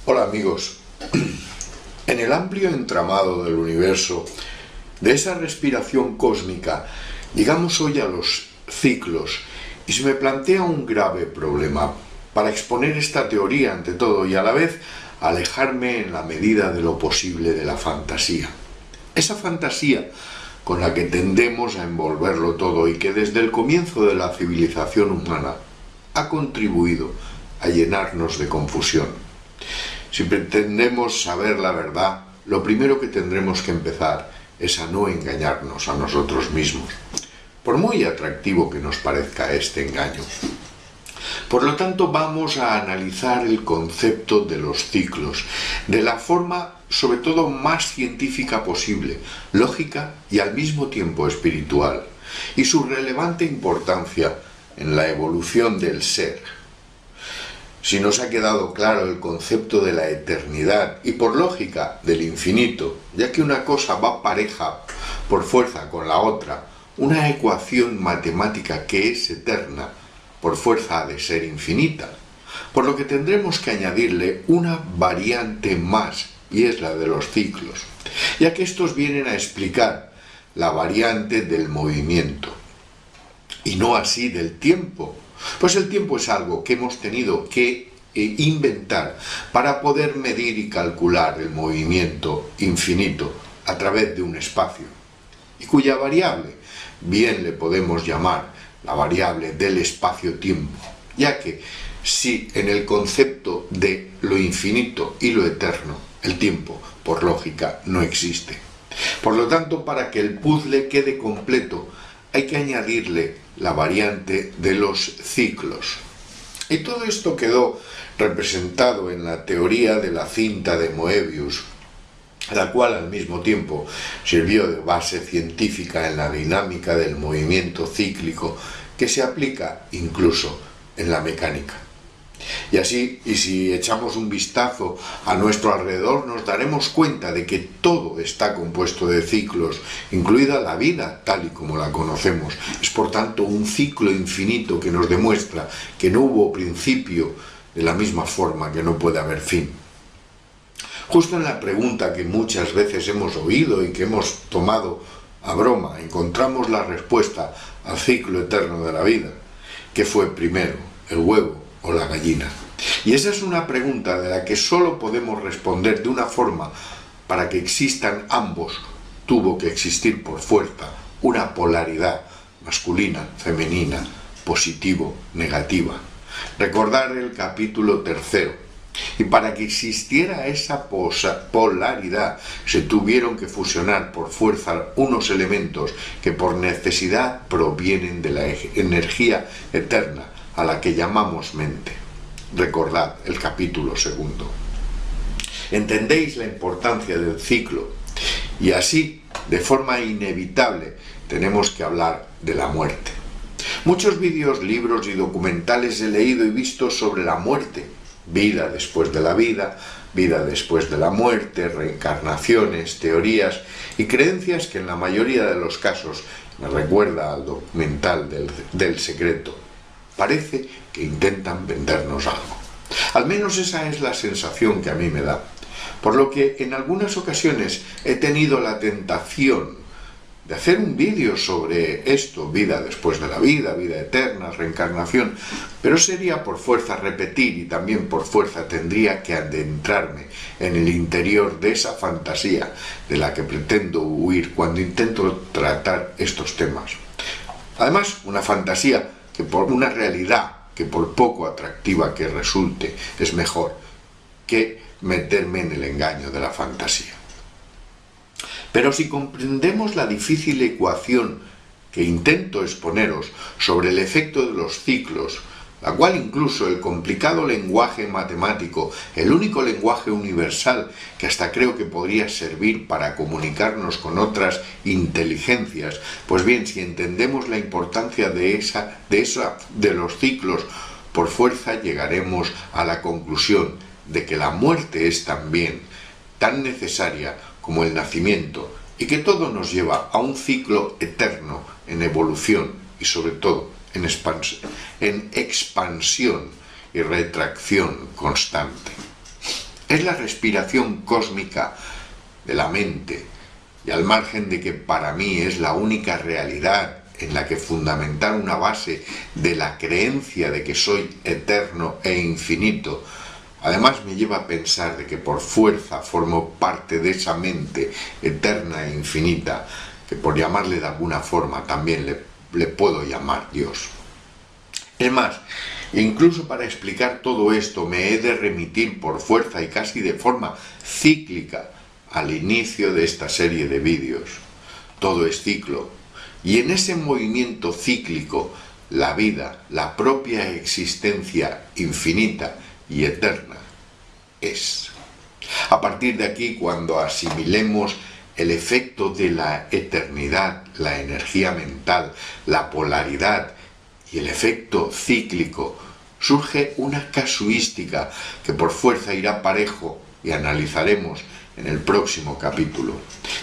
Hola amigos, en el amplio entramado del universo, de esa respiración cósmica, llegamos hoy a los ciclos y se me plantea un grave problema para exponer esta teoría ante todo y a la vez alejarme en la medida de lo posible de la fantasía. Esa fantasía con la que tendemos a envolverlo todo y que desde el comienzo de la civilización humana ha contribuido a llenarnos de confusión. Si pretendemos saber la verdad, lo primero que tendremos que empezar es a no engañarnos a nosotros mismos, por muy atractivo que nos parezca este engaño. Por lo tanto, vamos a analizar el concepto de los ciclos, de la forma sobre todo más científica posible, lógica y al mismo tiempo espiritual, y su relevante importancia en la evolución del ser. Si nos ha quedado claro el concepto de la eternidad y por lógica del infinito, ya que una cosa va pareja por fuerza con la otra, una ecuación matemática que es eterna, por fuerza ha de ser infinita, por lo que tendremos que añadirle una variante más, y es la de los ciclos, ya que estos vienen a explicar la variante del movimiento, y no así del tiempo. Pues el tiempo es algo que hemos tenido que inventar para poder medir y calcular el movimiento infinito a través de un espacio, y cuya variable bien le podemos llamar la variable del espacio-tiempo, ya que si en el concepto de lo infinito y lo eterno el tiempo, por lógica, no existe. Por lo tanto, para que el puzzle quede completo, hay que añadirle la variante de los ciclos. Y todo esto quedó representado en la teoría de la cinta de Moebius, la cual al mismo tiempo sirvió de base científica en la dinámica del movimiento cíclico que se aplica incluso en la mecánica. Y así, y si echamos un vistazo a nuestro alrededor, nos daremos cuenta de que todo está compuesto de ciclos, incluida la vida tal y como la conocemos. Es por tanto un ciclo infinito que nos demuestra que no hubo principio, de la misma forma que no puede haber fin. Justo en la pregunta que muchas veces hemos oído y que hemos tomado a broma, encontramos la respuesta al ciclo eterno de la vida. ¿Qué fue primero, el huevo o la gallina? Y esa es una pregunta de la que solo podemos responder de una forma. Para que existan ambos, tuvo que existir por fuerza una polaridad masculina, femenina, positivo, negativa. Recordar el capítulo 3. Y para que existiera esa polaridad, se tuvieron que fusionar por fuerza unos elementos que por necesidad provienen de la energía eterna, a la que llamamos mente. Recordad el capítulo 2. ¿Entendéis la importancia del ciclo? Y así, de forma inevitable, tenemos que hablar de la muerte. Muchos vídeos, libros y documentales he leído y visto sobre la muerte, vida después de la vida después de la muerte, reencarnaciones, teorías y creencias que en la mayoría de los casos me recuerda al documental del Secreto. Parece que intentan vendernos algo. Al menos esa es la sensación que a mí me da. Por lo que en algunas ocasiones he tenido la tentación de hacer un vídeo sobre esto, vida después de la vida eterna, reencarnación, pero sería por fuerza repetir y también por fuerza tendría que adentrarme en el interior de esa fantasía de la que pretendo huir cuando intento tratar estos temas. Además, una fantasía que por una realidad que por poco atractiva que resulte es mejor que meterme en el engaño de la fantasía. Pero si comprendemos la difícil ecuación que intento exponeros sobre el efecto de los ciclos, la cual incluso el complicado lenguaje matemático, el único lenguaje universal que hasta creo que podría servir para comunicarnos con otras inteligencias, pues bien, si entendemos la importancia de los ciclos, por fuerza llegaremos a la conclusión de que la muerte es también tan necesaria como el nacimiento, y que todo nos lleva a un ciclo eterno en evolución y sobre todo en expansión y retracción constante. Es la respiración cósmica de la mente, y al margen de que para mí es la única realidad en la que fundamentar una base de la creencia de que soy eterno e infinito, además me lleva a pensar de que por fuerza formo parte de esa mente eterna e infinita, que por llamarle de alguna forma también le puedo llamar Dios. Es más, incluso para explicar todo esto me he de remitir por fuerza y casi de forma cíclica al inicio de esta serie de vídeos. Todo es ciclo, y en ese movimiento cíclico, la vida, la propia existencia infinita y eterna es. A partir de aquí, cuando asimilemos el efecto de la eternidad, la energía mental, la polaridad y el efecto cíclico, surge una casuística que por fuerza irá parejo y analizaremos en el próximo capítulo,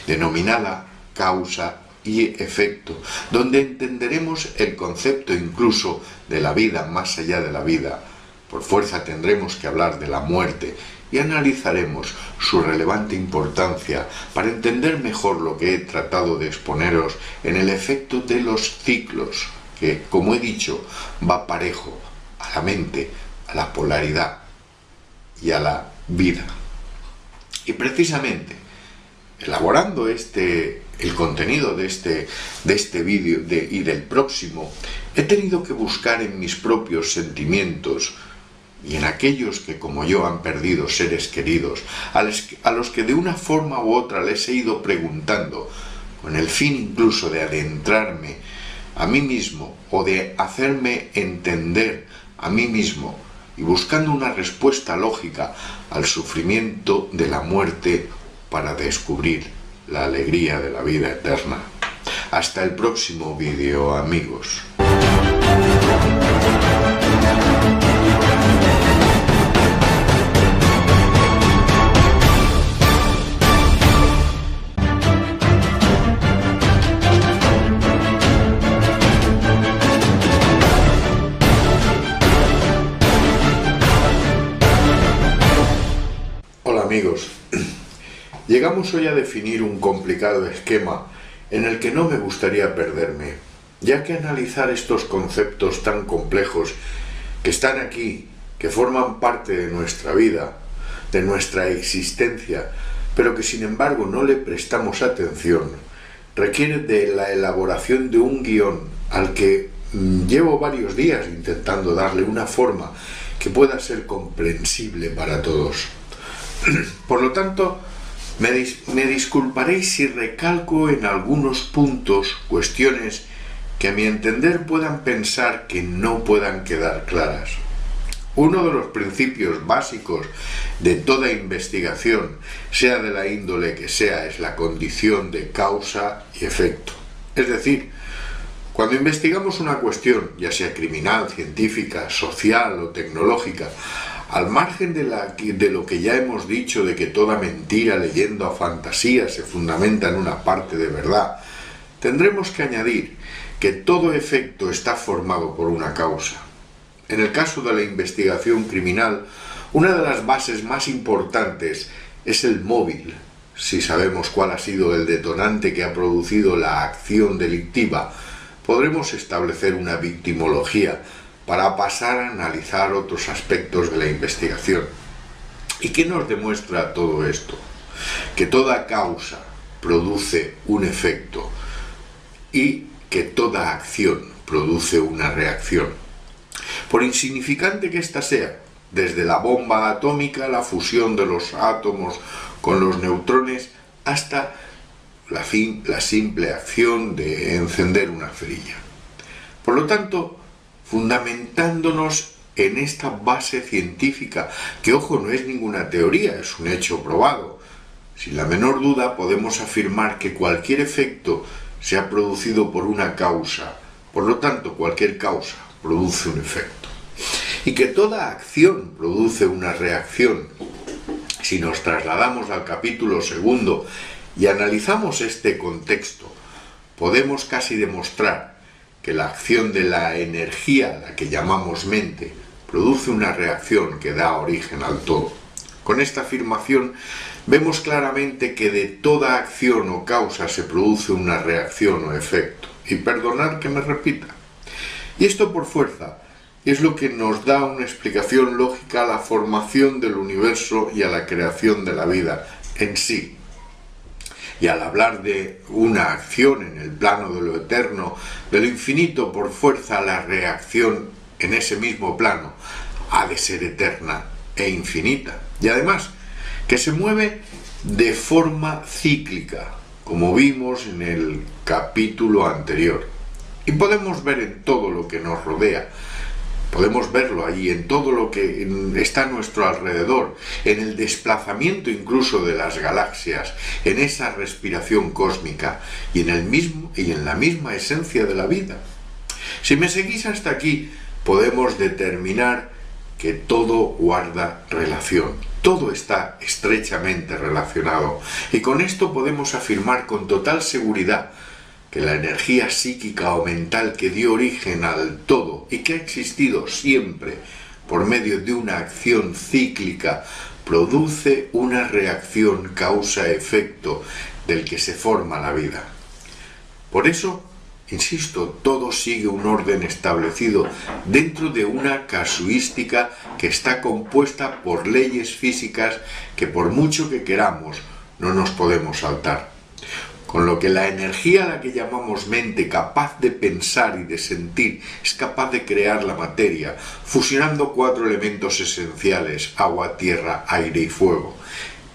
denominada causa y efecto, donde entenderemos el concepto incluso de la vida más allá de la vida. Por fuerza tendremos que hablar de la muerte y analizaremos su relevante importancia para entender mejor lo que he tratado de exponeros en el efecto de los ciclos, que, como he dicho, va parejo a la mente, a la polaridad y a la vida. Y precisamente, elaborando el contenido de este vídeo y del próximo, he tenido que buscar en mis propios sentimientos y en aquellos que como yo han perdido seres queridos, a los que de una forma u otra les he ido preguntando, con el fin incluso de adentrarme a mí mismo o de hacerme entender a mí mismo y buscando una respuesta lógica al sufrimiento de la muerte para descubrir la alegría de la vida eterna. Hasta el próximo vídeo, amigos. Hola amigos, llegamos hoy a definir un complicado esquema en el que no me gustaría perderme, ya que analizar estos conceptos tan complejos que están aquí, que forman parte de nuestra vida, de nuestra existencia, pero que sin embargo no le prestamos atención, requiere de la elaboración de un guión al que llevo varios días intentando darle una forma que pueda ser comprensible para todos. Por lo tanto, me disculparéis si recalco en algunos puntos cuestiones que a mi entender puedan pensar que no puedan quedar claras. Uno de los principios básicos de toda investigación, sea de la índole que sea, es la condición de causa y efecto. Es decir, cuando investigamos una cuestión, ya sea criminal, científica, social o tecnológica, al margen de lo que ya hemos dicho de que toda mentira, leyenda o fantasía se fundamenta en una parte de verdad, tendremos que añadir que todo efecto está formado por una causa. En el caso de la investigación criminal, una de las bases más importantes es el móvil. Si sabemos cuál ha sido el detonante que ha producido la acción delictiva, podremos establecer una victimología para pasar a analizar otros aspectos de la investigación. ¿Y qué nos demuestra todo esto? Que toda causa produce un efecto y que toda acción produce una reacción. Por insignificante que ésta sea, desde la bomba atómica, la fusión de los átomos con los neutrones, hasta la simple acción de encender una cerilla. Por lo tanto, fundamentándonos en esta base científica, que ojo, no es ninguna teoría, es un hecho probado, sin la menor duda podemos afirmar que cualquier efecto se ha producido por una causa, por lo tanto cualquier causa produce un efecto, y que toda acción produce una reacción. Si nos trasladamos al capítulo segundo y analizamos este contexto, podemos casi demostrar que la acción de la energía, la que llamamos mente, produce una reacción que da origen al todo. Con esta afirmación vemos claramente que de toda acción o causa se produce una reacción o efecto. Y perdonad que me repita. Y esto por fuerza es lo que nos da una explicación lógica a la formación del universo y a la creación de la vida en sí. Y al hablar de una acción en el plano de lo eterno, de lo infinito, por fuerza la reacción en ese mismo plano ha de ser eterna e infinita. Y además, que se mueve de forma cíclica, como vimos en el capítulo anterior. Y podemos ver en todo lo que nos rodea, podemos verlo ahí en todo lo que está a nuestro alrededor, en el desplazamiento incluso de las galaxias, en esa respiración cósmica y en la misma esencia de la vida. Si me seguís hasta aquí, podemos determinar que todo guarda relación, todo está estrechamente relacionado, y con esto podemos afirmar con total seguridad que la energía psíquica o mental que dio origen al todo y que ha existido siempre por medio de una acción cíclica produce una reacción causa-efecto del que se forma la vida. Por eso, insisto, todo sigue un orden establecido dentro de una casuística que está compuesta por leyes físicas que por mucho que queramos no nos podemos saltar. Con lo que la energía a la que llamamos mente, capaz de pensar y de sentir, es capaz de crear la materia, fusionando 4 elementos esenciales: agua, tierra, aire y fuego.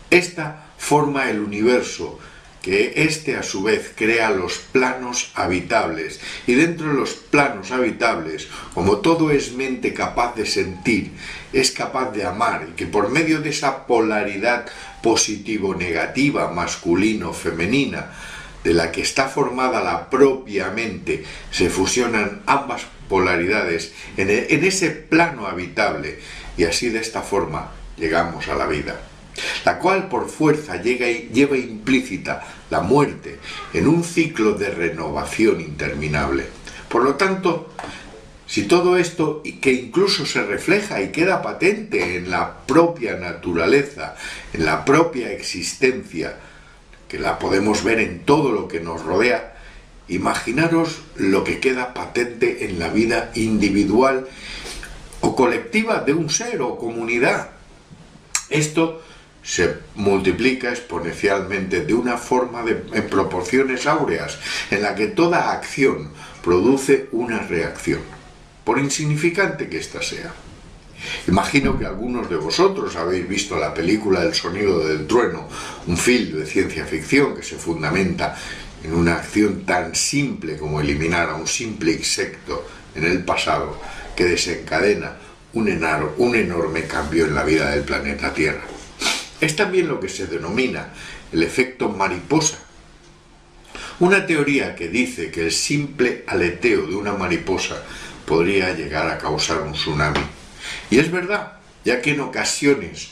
Esta forma el universo, que este a su vez crea los planos habitables, y dentro de los planos habitables, como todo es mente capaz de sentir, es capaz de amar, y que por medio de esa polaridad positivo-negativa, masculino-femenina, de la que está formada la propia mente, se fusionan ambas polaridades en ese plano habitable, y así de esta forma llegamos a la vida, la cual por fuerza lleva implícita la muerte en un ciclo de renovación interminable. Por lo tanto, si todo esto, que incluso se refleja y queda patente en la propia naturaleza, en la propia existencia, que la podemos ver en todo lo que nos rodea, imaginaros lo que queda patente en la vida individual o colectiva de un ser o comunidad. Esto se multiplica exponencialmente de una forma en proporciones áureas, en la que toda acción produce una reacción, por insignificante que ésta sea. Imagino que algunos de vosotros habéis visto la película El sonido del trueno, un film de ciencia ficción que se fundamenta en una acción tan simple como eliminar a un simple insecto en el pasado, que desencadena un enorme cambio en la vida del planeta Tierra. Es también lo que se denomina el efecto mariposa, una teoría que dice que el simple aleteo de una mariposa podría llegar a causar un tsunami. Y es verdad, ya que en ocasiones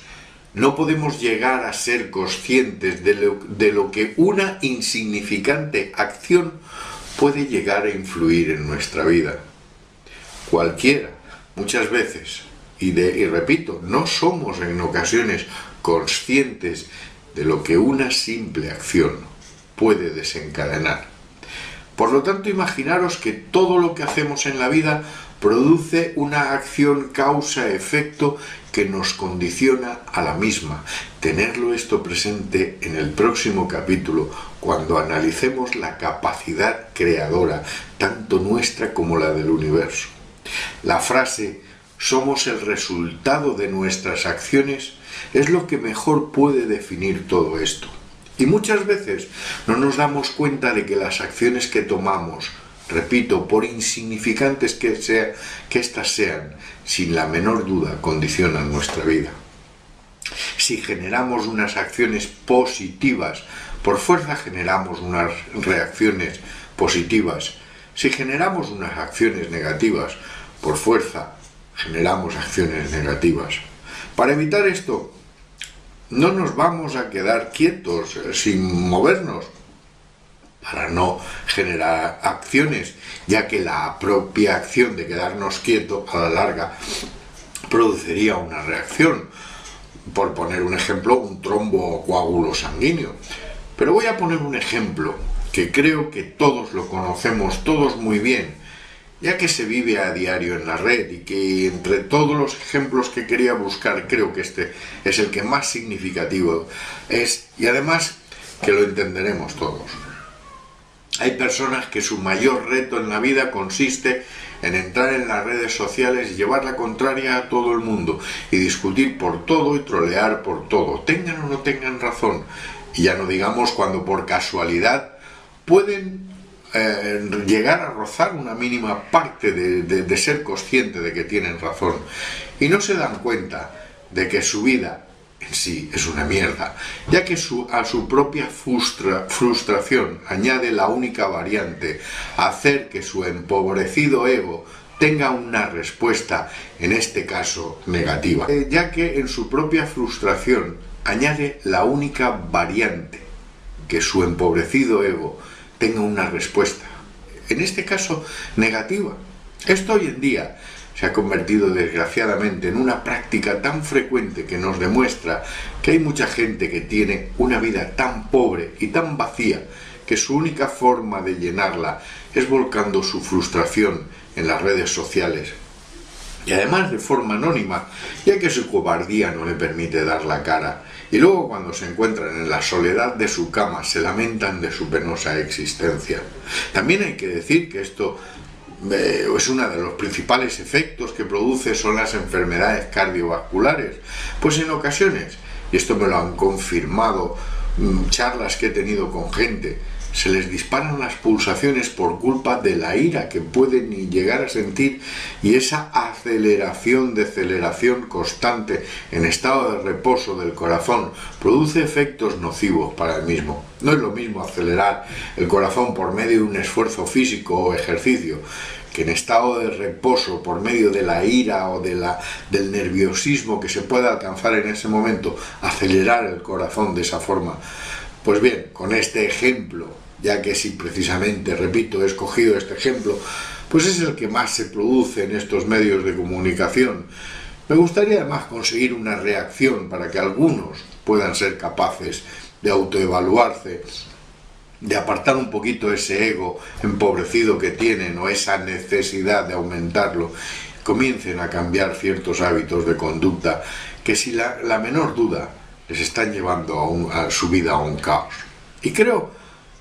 no podemos llegar a ser conscientes de lo que una insignificante acción puede llegar a influir en nuestra vida. Cualquiera, muchas veces, y repito, no somos en ocasiones conscientes de lo que una simple acción puede desencadenar. Por lo tanto, imaginaros que todo lo que hacemos en la vida produce una acción causa-efecto que nos condiciona a la misma. Tenerlo esto presente en el próximo capítulo, cuando analicemos la capacidad creadora, tanto nuestra como la del universo. La frase «somos el resultado de nuestras acciones» es lo que mejor puede definir todo esto. Y muchas veces no nos damos cuenta de que las acciones que tomamos, repito, por insignificantes que éstas sean, sin la menor duda condicionan nuestra vida. Si generamos unas acciones positivas, por fuerza generamos unas reacciones positivas. Si generamos unas acciones negativas, por fuerza generamos acciones negativas. Para evitar esto, no nos vamos a quedar quietos sin movernos para no generar acciones, ya que la propia acción de quedarnos quietos a la larga produciría una reacción. Por poner un ejemplo, un trombo o coágulo sanguíneo. Pero voy a poner un ejemplo que creo que todos lo conocemos todos muy bien, ya que se vive a diario en la red, y que entre todos los ejemplos que quería buscar, creo que este es el que más significativo es, y además que lo entenderemos todos. Hay personas que su mayor reto en la vida consiste en entrar en las redes sociales y llevar la contraria a todo el mundo, y discutir por todo y trolear por todo, tengan o no tengan razón, y ya no digamos cuando por casualidad pueden llegar a rozar una mínima parte de ser consciente de que tienen razón, y no se dan cuenta de que su vida en sí es una mierda, ya que a su propia frustración añade la única variante: hacer que su empobrecido ego tenga una respuesta, en este caso negativa, ya que en su propia frustración añade la única variante: que su empobrecido ego tenga una respuesta, en este caso negativa. Esto hoy en día se ha convertido desgraciadamente en una práctica tan frecuente que nos demuestra que hay mucha gente que tiene una vida tan pobre y tan vacía que su única forma de llenarla es volcando su frustración en las redes sociales, y además de forma anónima, ya que su cobardía no le permite dar la cara, y luego cuando se encuentran en la soledad de su cama se lamentan de su penosa existencia. También hay que decir que esto es uno de los principales efectos que produce son las enfermedades cardiovasculares, pues en ocasiones, y esto me lo han confirmado charlas que he tenido con gente, se les disparan las pulsaciones por culpa de la ira que pueden llegar a sentir, y esa aceleración, deceleración constante en estado de reposo del corazón produce efectos nocivos para el mismo. No es lo mismo acelerar el corazón por medio de un esfuerzo físico o ejercicio que en estado de reposo por medio de la ira o del nerviosismo que se pueda alcanzar en ese momento, acelerar el corazón de esa forma. Pues bien, con este ejemplo, ya que si precisamente, repito, he escogido este ejemplo, pues es el que más se produce en estos medios de comunicación, me gustaría además conseguir una reacción para que algunos puedan ser capaces de autoevaluarse, de apartar un poquito ese ego empobrecido que tienen o esa necesidad de aumentarlo, comiencen a cambiar ciertos hábitos de conducta que sin la menor duda les están llevando a su vida a un caos. Y creo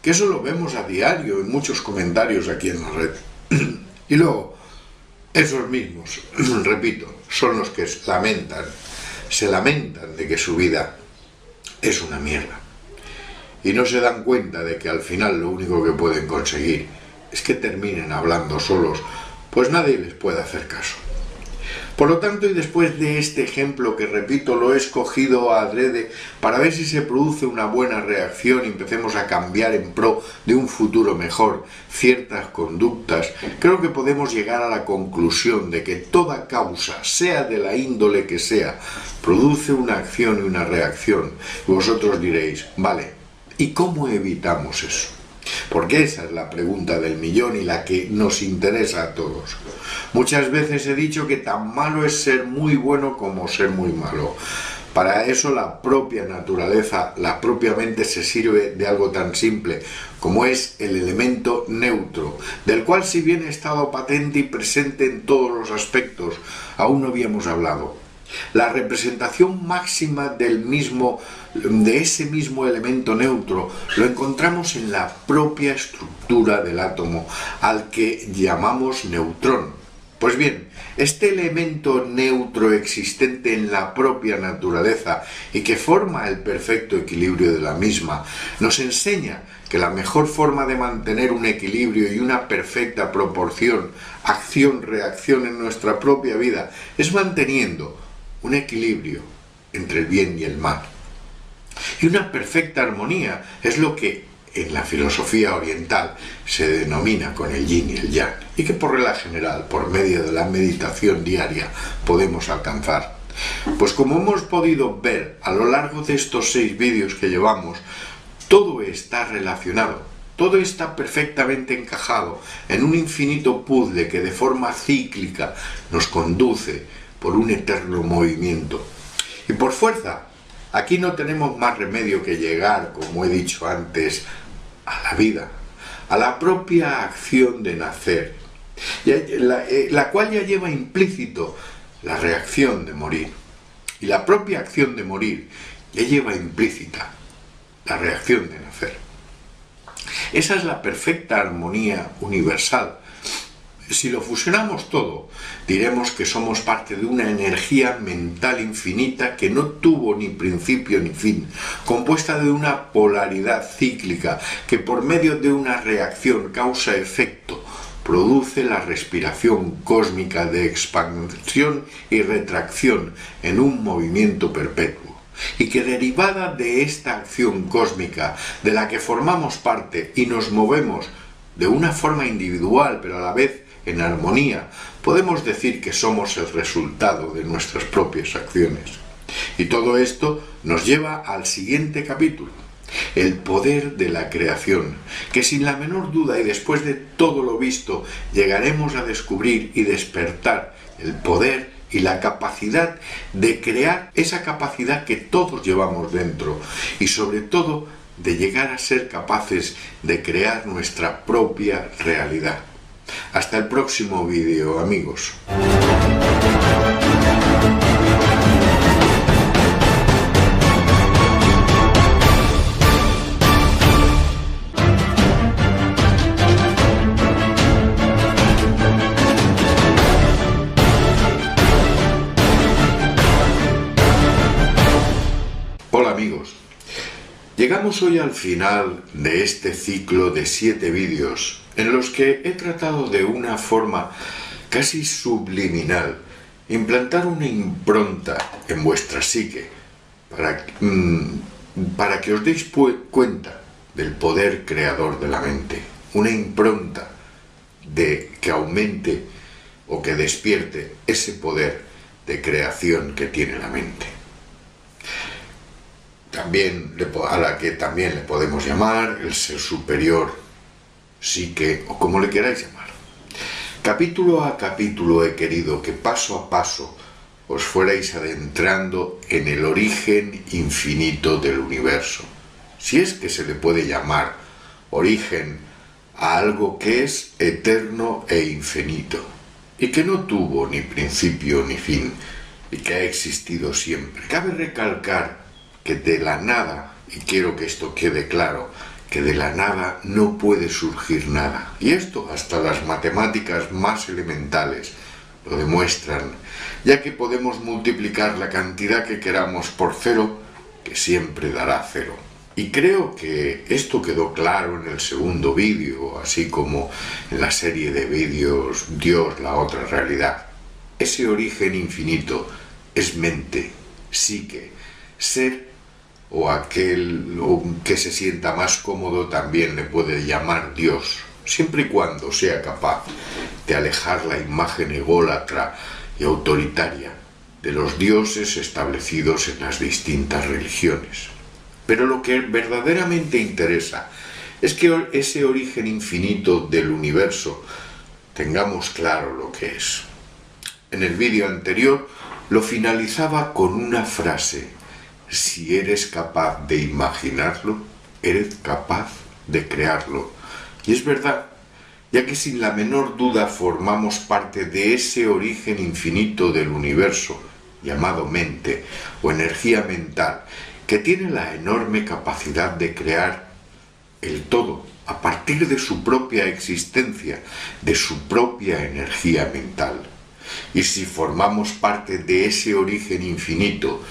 que eso lo vemos a diario en muchos comentarios aquí en la red. Y luego, esos mismos, repito, son los que se lamentan de que su vida es una mierda. Y no se dan cuenta de que al final lo único que pueden conseguir es que terminen hablando solos, pues nadie les puede hacer caso. Por lo tanto, y después de este ejemplo que, repito, lo he escogido adrede para ver si se produce una buena reacción y empecemos a cambiar en pro de un futuro mejor ciertas conductas, creo que podemos llegar a la conclusión de que toda causa, sea de la índole que sea, produce una acción y una reacción. Y vosotros diréis, vale, ¿y cómo evitamos eso? Porque esa es la pregunta del millón y la que nos interesa a todos. Muchas veces he dicho que tan malo es ser muy bueno como ser muy malo. Para eso la propia naturaleza, la propia mente se sirve de algo tan simple como es el elemento neutro, del cual si bien ha estado patente y presente en todos los aspectos, aún no habíamos hablado. La representación máxima de ese mismo elemento neutro lo encontramos en la propia estructura del átomo, al que llamamos neutrón. Pues bien, este elemento neutro existente en la propia naturaleza y que forma el perfecto equilibrio de la misma, nos enseña que la mejor forma de mantener un equilibrio y una perfecta proporción, acción-reacción en nuestra propia vida, es manteniendo un equilibrio entre el bien y el mal. Y una perfecta armonía es lo que en la filosofía oriental se denomina con el yin y el yang, y que por regla general, por medio de la meditación diaria, podemos alcanzar. Pues como hemos podido ver a lo largo de estos 6 vídeos que llevamos, todo está relacionado, todo está perfectamente encajado en un infinito puzzle que de forma cíclica nos conduce por un eterno movimiento. Y por fuerza, aquí no tenemos más remedio que llegar, como he dicho antes, a la vida, a la propia acción de nacer, la cual ya lleva implícito la reacción de morir. Y la propia acción de morir ya lleva implícita la reacción de nacer. Esa es la perfecta armonía universal. Si lo fusionamos todo, diremos que somos parte de una energía mental infinita que no tuvo ni principio ni fin, compuesta de una polaridad cíclica que por medio de una reacción causa-efecto produce la respiración cósmica de expansión y retracción en un movimiento perpetuo, y que derivada de esta acción cósmica de la que formamos parte y nos movemos de una forma individual pero a la vez en armonía, podemos decir que somos el resultado de nuestras propias acciones. Y todo esto nos lleva al siguiente capítulo, el poder de la creación, que sin la menor duda y después de todo lo visto, llegaremos a descubrir y despertar el poder y la capacidad de crear, esa capacidad que todos llevamos dentro, y sobre todo de llegar a ser capaces de crear nuestra propia realidad. Hasta el próximo vídeo, amigos. Hola amigos, Llegamos hoy al final de este ciclo de 7 vídeos en los que he tratado de una forma casi subliminal implantar una impronta en vuestra psique para que os deis cuenta del poder creador de la mente, una impronta que aumente o que despierte ese poder de creación que tiene la mente. A la que también le podemos llamar el ser superior, psique o como le queráis llamar. Capítulo a capítulo he querido que paso a paso os fuerais adentrando en el origen infinito del universo, si es que se le puede llamar origen a algo que es eterno e infinito, y que no tuvo ni principio ni fin, y que ha existido siempre. Cabe recalcar que de la nada, y quiero que esto quede claro, que de la nada no puede surgir nada. Y esto hasta las matemáticas más elementales lo demuestran, ya que podemos multiplicar la cantidad que queramos por cero, que siempre dará cero. Y creo que esto quedó claro en el segundo vídeo, así como en la serie de vídeos Dios, la otra realidad. Ese origen infinito es mente, psique, ser, o aquel que se sienta más cómodo también le puede llamar Dios, siempre y cuando sea capaz de alejar la imagen ególatra y autoritaria de los dioses establecidos en las distintas religiones. Pero lo que verdaderamente interesa es que ese origen infinito del universo tengamos claro lo que es. En el vídeo anterior lo finalizaba con una frase: si eres capaz de imaginarlo, eres capaz de crearlo. Y es verdad, ya que sin la menor duda formamos parte de ese origen infinito del universo, llamado mente o energía mental, que tiene la enorme capacidad de crear el todo a partir de su propia existencia, de su propia energía mental. Y si formamos parte de ese origen infinito,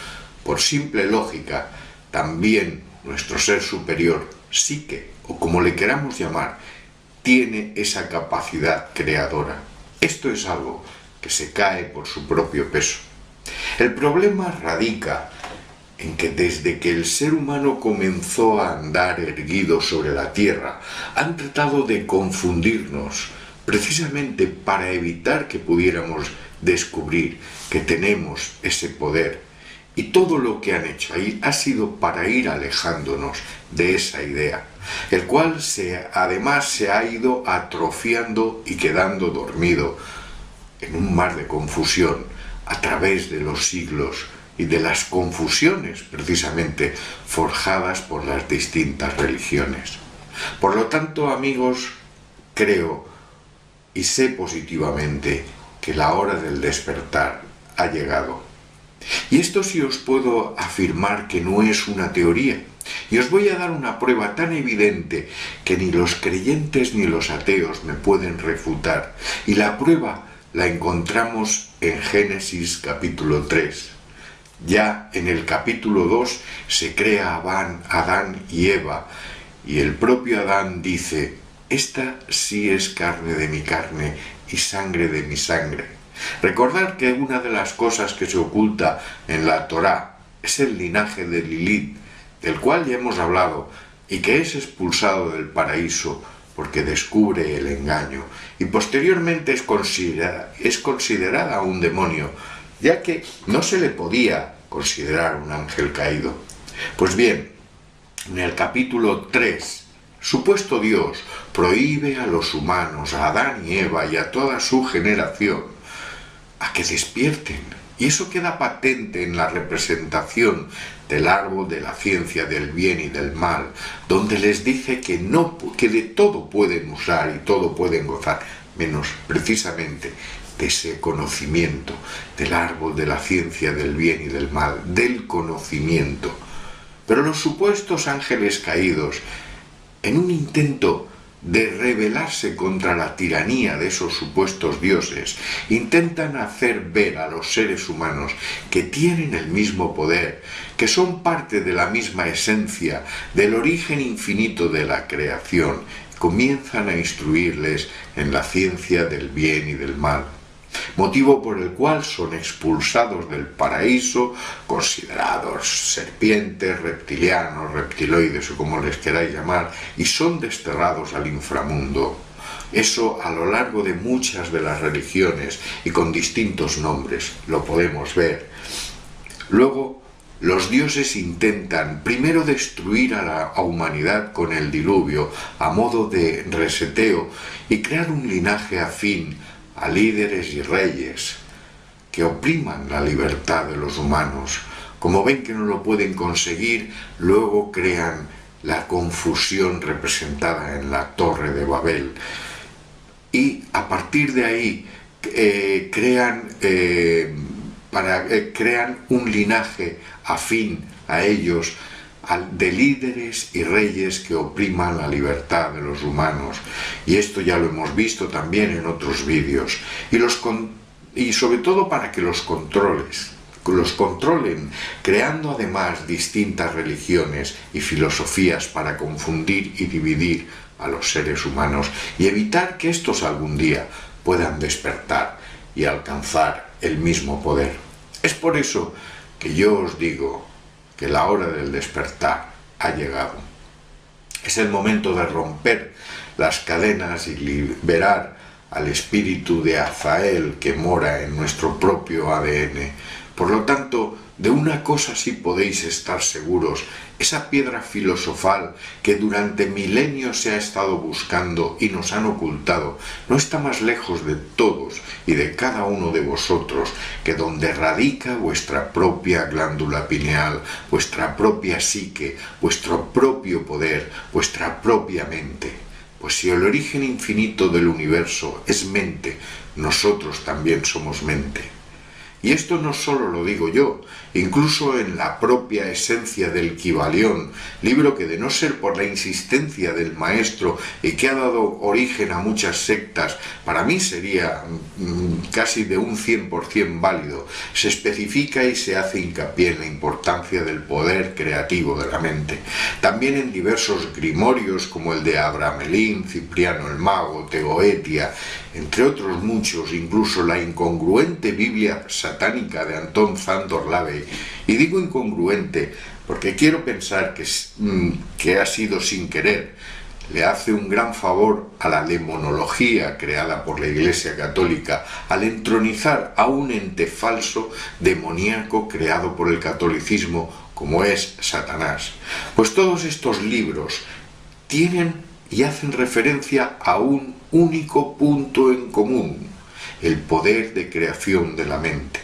por simple lógica, también nuestro ser superior, psique, o como le queramos llamar, tiene esa capacidad creadora. Esto es algo que se cae por su propio peso. El problema radica en que desde que el ser humano comenzó a andar erguido sobre la tierra, han tratado de confundirnos, precisamente para evitar que pudiéramos descubrir que tenemos ese poder. Y todo lo que han hecho ahí ha sido para ir alejándonos de esa idea, el cual además se ha ido atrofiando y quedando dormido en un mar de confusión a través de los siglos y de las confusiones precisamente forjadas por las distintas religiones. Por lo tanto, amigos, creo y sé positivamente que la hora del despertar ha llegado. Y esto sí os puedo afirmar que no es una teoría. Y os voy a dar una prueba tan evidente que ni los creyentes ni los ateos me pueden refutar. Y la prueba la encontramos en Génesis capítulo 3. Ya en el capítulo 2 se crea Adán y Eva. Y el propio Adán dice: esta sí es carne de mi carne y sangre de mi sangre. Recordad que una de las cosas que se oculta en la Torá es el linaje de Lilith, del cual ya hemos hablado, y que es expulsado del paraíso porque descubre el engaño, y posteriormente es considerada un demonio, ya que no se le podía considerar un ángel caído. Pues bien, en el capítulo 3, supuesto Dios prohíbe a los humanos, a Adán y Eva y a toda su generación, a que despierten. Y eso queda patente en la representación del árbol de la ciencia del bien y del mal, donde les dice que de todo pueden usar y todo pueden gozar, menos precisamente de ese conocimiento, del árbol de la ciencia del bien y del mal, del conocimiento. Pero los supuestos ángeles caídos, en un intento de rebelarse contra la tiranía de esos supuestos dioses, intentan hacer ver a los seres humanos que tienen el mismo poder, que son parte de la misma esencia, del origen infinito de la creación, comienzan a instruirles en la ciencia del bien y del mal, motivo por el cual son expulsados del paraíso, considerados serpientes, reptilianos, reptiloides o como les queráis llamar, y son desterrados al inframundo. Eso a lo largo de muchas de las religiones y con distintos nombres lo podemos ver. Luego, los dioses intentan primero destruir a la humanidad con el diluvio a modo de reseteo y crear un linaje afín a líderes y reyes que opriman la libertad de los humanos. Como ven que no lo pueden conseguir, luego crean la confusión representada en la Torre de Babel. Y a partir de ahí crean un linaje afín a ellos, de líderes y reyes que opriman la libertad de los humanos. Y esto ya lo hemos visto también en otros vídeos. Y sobre todo para que los controlen, creando además distintas religiones y filosofías para confundir y dividir a los seres humanos y evitar que estos algún día puedan despertar y alcanzar el mismo poder. Es por eso que yo os digo que la hora del despertar ha llegado. Es el momento de romper las cadenas y liberar al espíritu de Azael que mora en nuestro propio ADN. Por lo tanto, de una cosa sí podéis estar seguros: esa piedra filosofal que durante milenios se ha estado buscando y nos han ocultado, no está más lejos de todos y de cada uno de vosotros que donde radica vuestra propia glándula pineal, vuestra propia psique, vuestro propio poder, vuestra propia mente. Pues si el origen infinito del universo es mente, nosotros también somos mente. Y esto no solo lo digo yo, incluso en la propia esencia del Kybalión, libro que de no ser por la insistencia del maestro y que ha dado origen a muchas sectas, para mí sería casi de un 100% válido, se especifica y se hace hincapié en la importancia del poder creativo de la mente. También en diversos grimorios como el de Abramelín, Cipriano el Mago, Teoetia, entre otros muchos, incluso la incongruente Biblia satánica de Anton Szandor Lavey. Y digo incongruente porque quiero pensar que ha sido sin querer. Le hace un gran favor a la demonología creada por la Iglesia Católica al entronizar a un ente falso demoníaco creado por el catolicismo como es Satanás. Pues todos estos libros tienen y hacen referencia a un único punto en común: el poder de creación de la mente.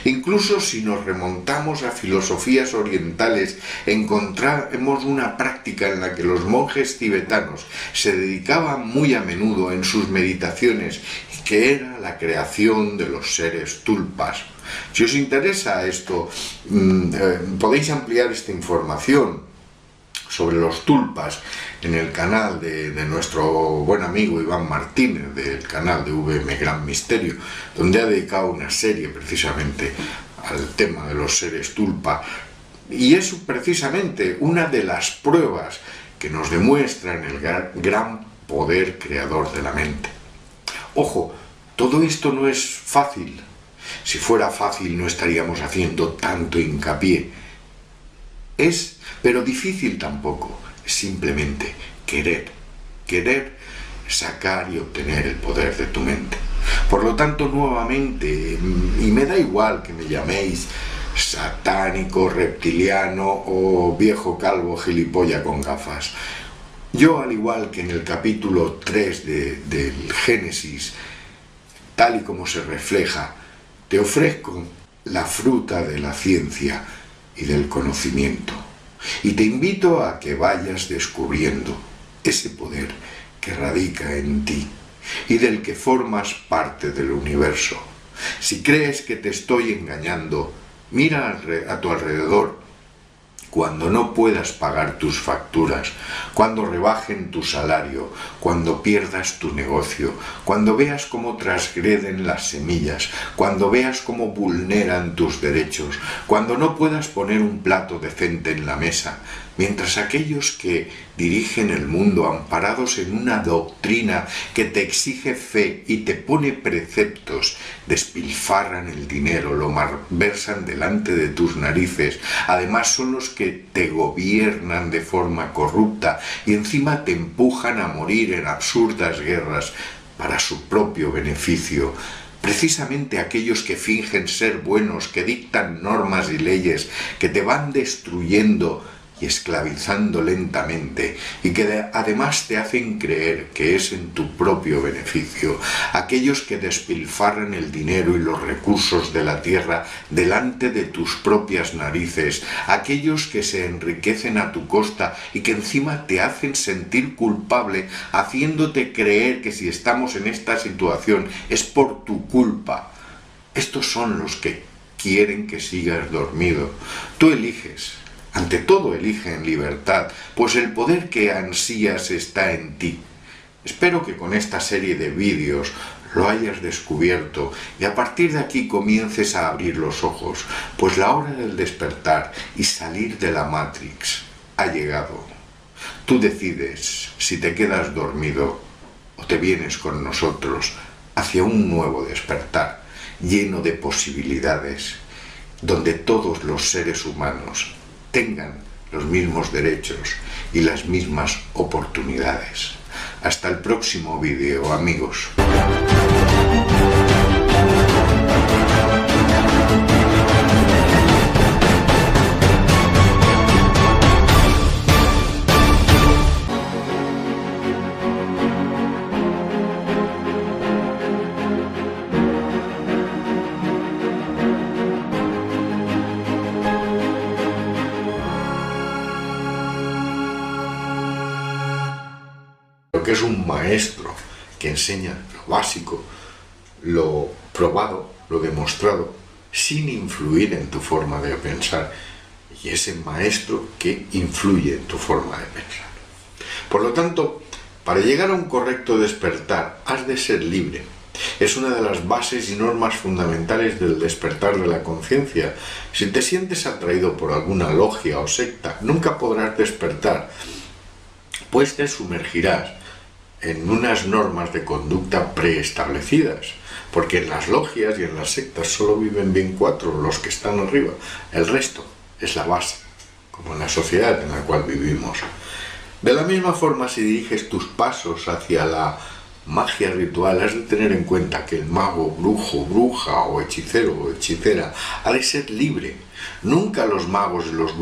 Incluso si nos remontamos a filosofías orientales, encontramos una práctica en la que los monjes tibetanos se dedicaban muy a menudo en sus meditaciones, que era la creación de los seres tulpas. Si os interesa esto, podéis ampliar esta información sobre los tulpas en el canal de nuestro buen amigo Iván Martínez, del canal de VM Gran Misterio, donde ha dedicado una serie precisamente al tema de los seres tulpa. Y es precisamente una de las pruebas que nos demuestran el gran poder creador de la mente. Ojo, todo esto no es fácil. Si fuera fácil no estaríamos haciendo tanto hincapié. Pero difícil tampoco, es simplemente querer sacar y obtener el poder de tu mente. Por lo tanto, nuevamente, y me da igual que me llaméis satánico, reptiliano o viejo calvo gilipollas con gafas, yo, al igual que en el capítulo 3 del Génesis, tal y como se refleja, te ofrezco la fruta de la ciencia y del conocimiento. Y te invito a que vayas descubriendo ese poder que radica en ti y del que formas parte del universo. Si crees que te estoy engañando, mira a tu alrededor cuando no puedas pagar tus facturas, cuando rebajen tu salario, cuando pierdas tu negocio, cuando veas cómo transgreden las semillas, cuando veas cómo vulneran tus derechos, cuando no puedas poner un plato decente en la mesa, mientras aquellos que dirigen el mundo amparados en una doctrina que te exige fe y te pone preceptos, despilfarran el dinero, lo malversan delante de tus narices, además son los que te gobiernan de forma corrupta y encima te empujan a morir en absurdas guerras para su propio beneficio. Precisamente aquellos que fingen ser buenos, que dictan normas y leyes, que te van destruyendo y esclavizando lentamente, y que además te hacen creer que es en tu propio beneficio, aquellos que despilfarran el dinero y los recursos de la tierra delante de tus propias narices, aquellos que se enriquecen a tu costa y que encima te hacen sentir culpable, haciéndote creer que si estamos en esta situación es por tu culpa. Estos son los que quieren que sigas dormido. Tú eliges. Ante todo elige en libertad, pues el poder que ansías está en ti. Espero que con esta serie de vídeos lo hayas descubierto y a partir de aquí comiences a abrir los ojos, pues la hora del despertar y salir de la Matrix ha llegado. Tú decides si te quedas dormido o te vienes con nosotros hacia un nuevo despertar, lleno de posibilidades, donde todos los seres humanos tengan los mismos derechos y las mismas oportunidades. Hasta el próximo vídeo, amigos. Que es un maestro que enseña lo básico, lo probado, lo demostrado, sin influir en tu forma de pensar, y ese maestro que influye en tu forma de pensar. Por lo tanto, para llegar a un correcto despertar, has de ser libre. Es una de las bases y normas fundamentales del despertar de la conciencia. Si te sientes atraído por alguna logia o secta, nunca podrás despertar, pues te sumergirás en unas normas de conducta preestablecidas, porque en las logias y en las sectas solo viven bien 4, los que están arriba, el resto es la base, como en la sociedad en la cual vivimos. De la misma forma, si diriges tus pasos hacia la magia ritual, has de tener en cuenta que el mago, brujo, bruja o hechicero o hechicera ha de ser libre. Nunca los magos y los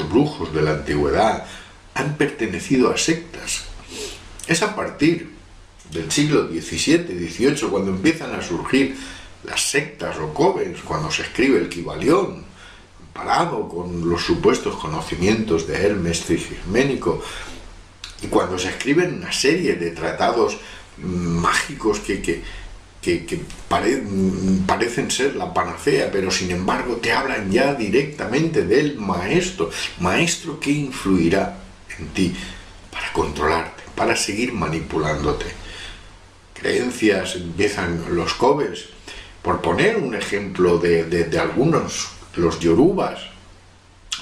brujos de la antigüedad han pertenecido a sectas. Es a partir del siglo XVII, XVIII, cuando empiezan a surgir las sectas o covens, cuando se escribe el Kybalión, parado con los supuestos conocimientos de Hermes Trismégico, y cuando se escriben una serie de tratados mágicos que parecen ser la panacea, pero sin embargo te hablan ya directamente del maestro que influirá en ti para controlarte, para seguir manipulándote. Creencias empiezan los covens, por poner un ejemplo de algunos, los yorubas,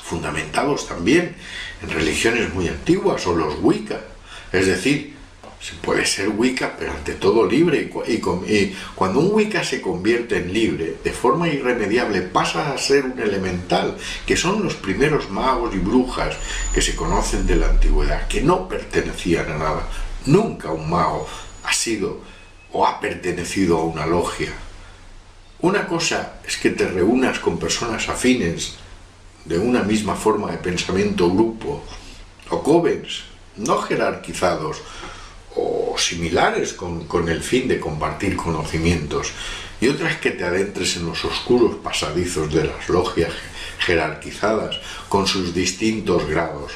fundamentados también en religiones muy antiguas, o los wicca, es decir, se puede ser wicca, pero ante todo libre, y cuando un wicca se convierte en libre, de forma irremediable pasa a ser un elemental, que son los primeros magos y brujas que se conocen de la antigüedad, que no pertenecían a nada. Nunca un mago ha sido o ha pertenecido a una logia. Una cosa es que te reúnas con personas afines de una misma forma de pensamiento, grupo, o covens, no jerarquizados, o similares con el fin de compartir conocimientos, y otra es que te adentres en los oscuros pasadizos de las logias jerarquizadas con sus distintos grados.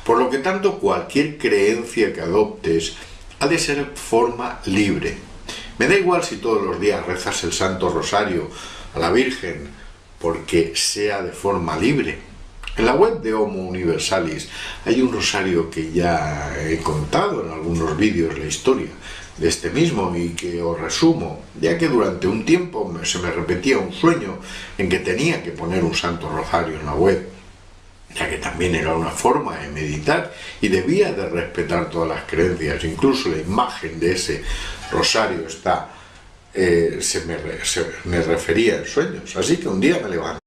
Por lo que tanto, cualquier creencia que adoptes ha de ser de forma libre. Me da igual si todos los días rezas el Santo Rosario a la Virgen, porque sea de forma libre, En la web de Homo Universalis hay un rosario que ya he contado en algunos vídeos la historia de este mismo y que os resumo, ya que durante un tiempo se me repetía un sueño en que tenía que poner un santo rosario en la web, ya que también era una forma de meditar y debía de respetar todas las creencias. Incluso la imagen de ese rosario me refería en sueños. Así que un día me levanté.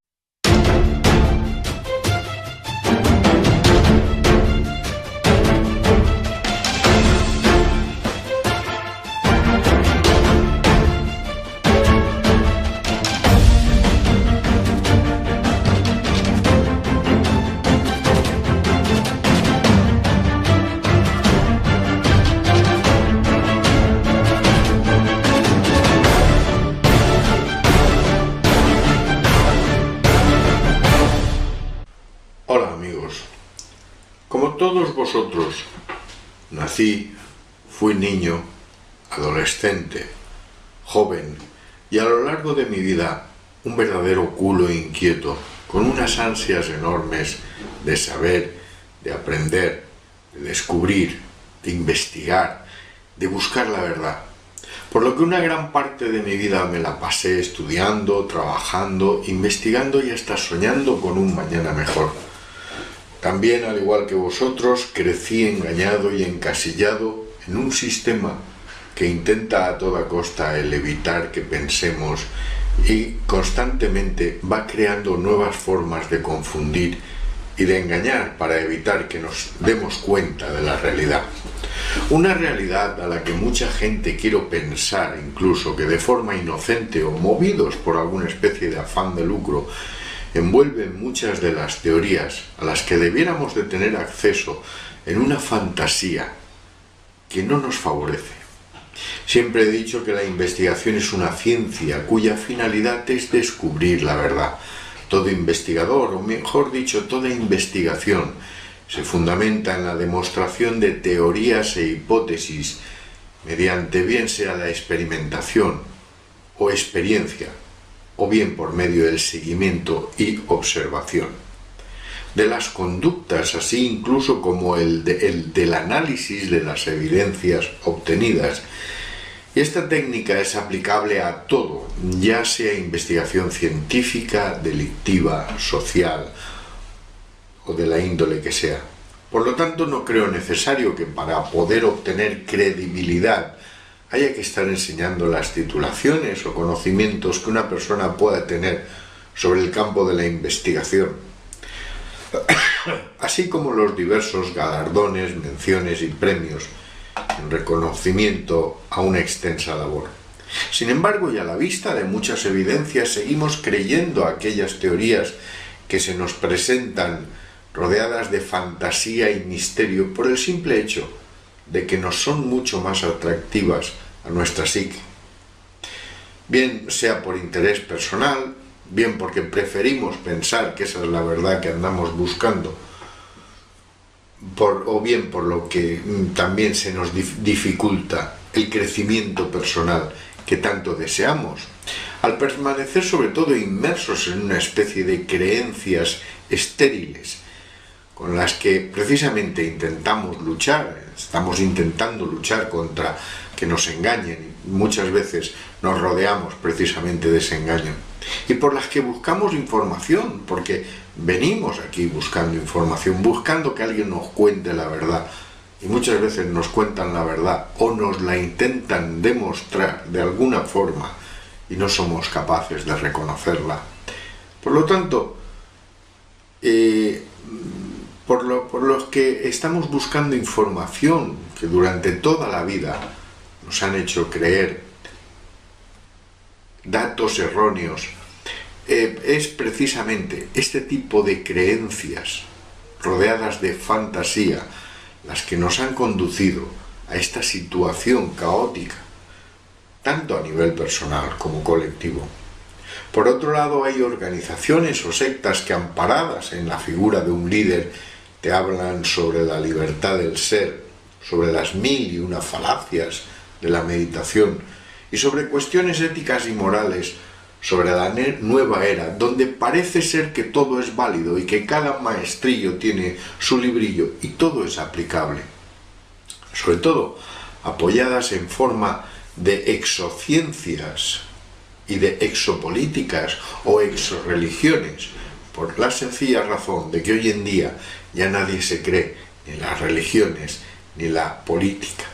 Hola amigos, como todos vosotros, nací, fui niño, adolescente, joven y a lo largo de mi vida un verdadero culo inquieto, con unas ansias enormes de saber, de aprender, de descubrir, de investigar, de buscar la verdad. Por lo que una gran parte de mi vida me la pasé estudiando, trabajando, investigando y hasta soñando con un mañana mejor. También, al igual que vosotros, crecí engañado y encasillado en un sistema que intenta a toda costa el evitar que pensemos y constantemente va creando nuevas formas de confundir y de engañar para evitar que nos demos cuenta de la realidad. Una realidad a la que mucha gente quiere pensar, incluso que de forma inocente o movidos por alguna especie de afán de lucro, envuelven muchas de las teorías a las que debiéramos de tener acceso en una fantasía que no nos favorece. Siempre he dicho que la investigación es una ciencia cuya finalidad es descubrir la verdad. Todo investigador, o mejor dicho, toda investigación, se fundamenta en la demostración de teorías e hipótesis mediante bien sea la experimentación o experiencia, o bien por medio del seguimiento y observación de las conductas, así incluso como el del análisis de las evidencias obtenidas. Y esta técnica es aplicable a todo, ya sea investigación científica, delictiva, social o de la índole que sea. Por lo tanto, no creo necesario que para poder obtener credibilidad haya que estar enseñando las titulaciones o conocimientos que una persona pueda tener sobre el campo de la investigación, así como los diversos galardones, menciones y premios en reconocimiento a una extensa labor. Sin embargo, y a la vista de muchas evidencias, seguimos creyendo aquellas teorías que se nos presentan rodeadas de fantasía y misterio por el simple hecho de que nos son mucho más atractivas a nuestra psique. Bien sea por interés personal, bien porque preferimos pensar que esa es la verdad que andamos buscando, o bien por lo que también se nos dificulta el crecimiento personal que tanto deseamos, al permanecer sobre todo inmersos en una especie de creencias estériles con las que precisamente estamos intentando luchar contra que nos engañen, y muchas veces nos rodeamos precisamente de ese engaño, y por las que buscamos información, porque venimos aquí buscando información, buscando que alguien nos cuente la verdad, y muchas veces nos cuentan la verdad o nos la intentan demostrar de alguna forma y no somos capaces de reconocerla. Por lo tanto, por los que estamos buscando información que durante toda la vida nos han hecho creer datos erróneos, es precisamente este tipo de creencias rodeadas de fantasía las que nos han conducido a esta situación caótica, tanto a nivel personal como colectivo. Por otro lado, hay organizaciones o sectas que, amparadas en la figura de un líder, te hablan sobre la libertad del ser, sobre las 1001 falacias de la meditación y sobre cuestiones éticas y morales sobre la nueva era, donde parece ser que todo es válido y que cada maestrillo tiene su librillo y todo es aplicable. Sobre todo, apoyadas en forma de exociencias y de exopolíticas o exoreligiones, por la sencilla razón de que hoy en día ya nadie se cree ni las religiones ni la política,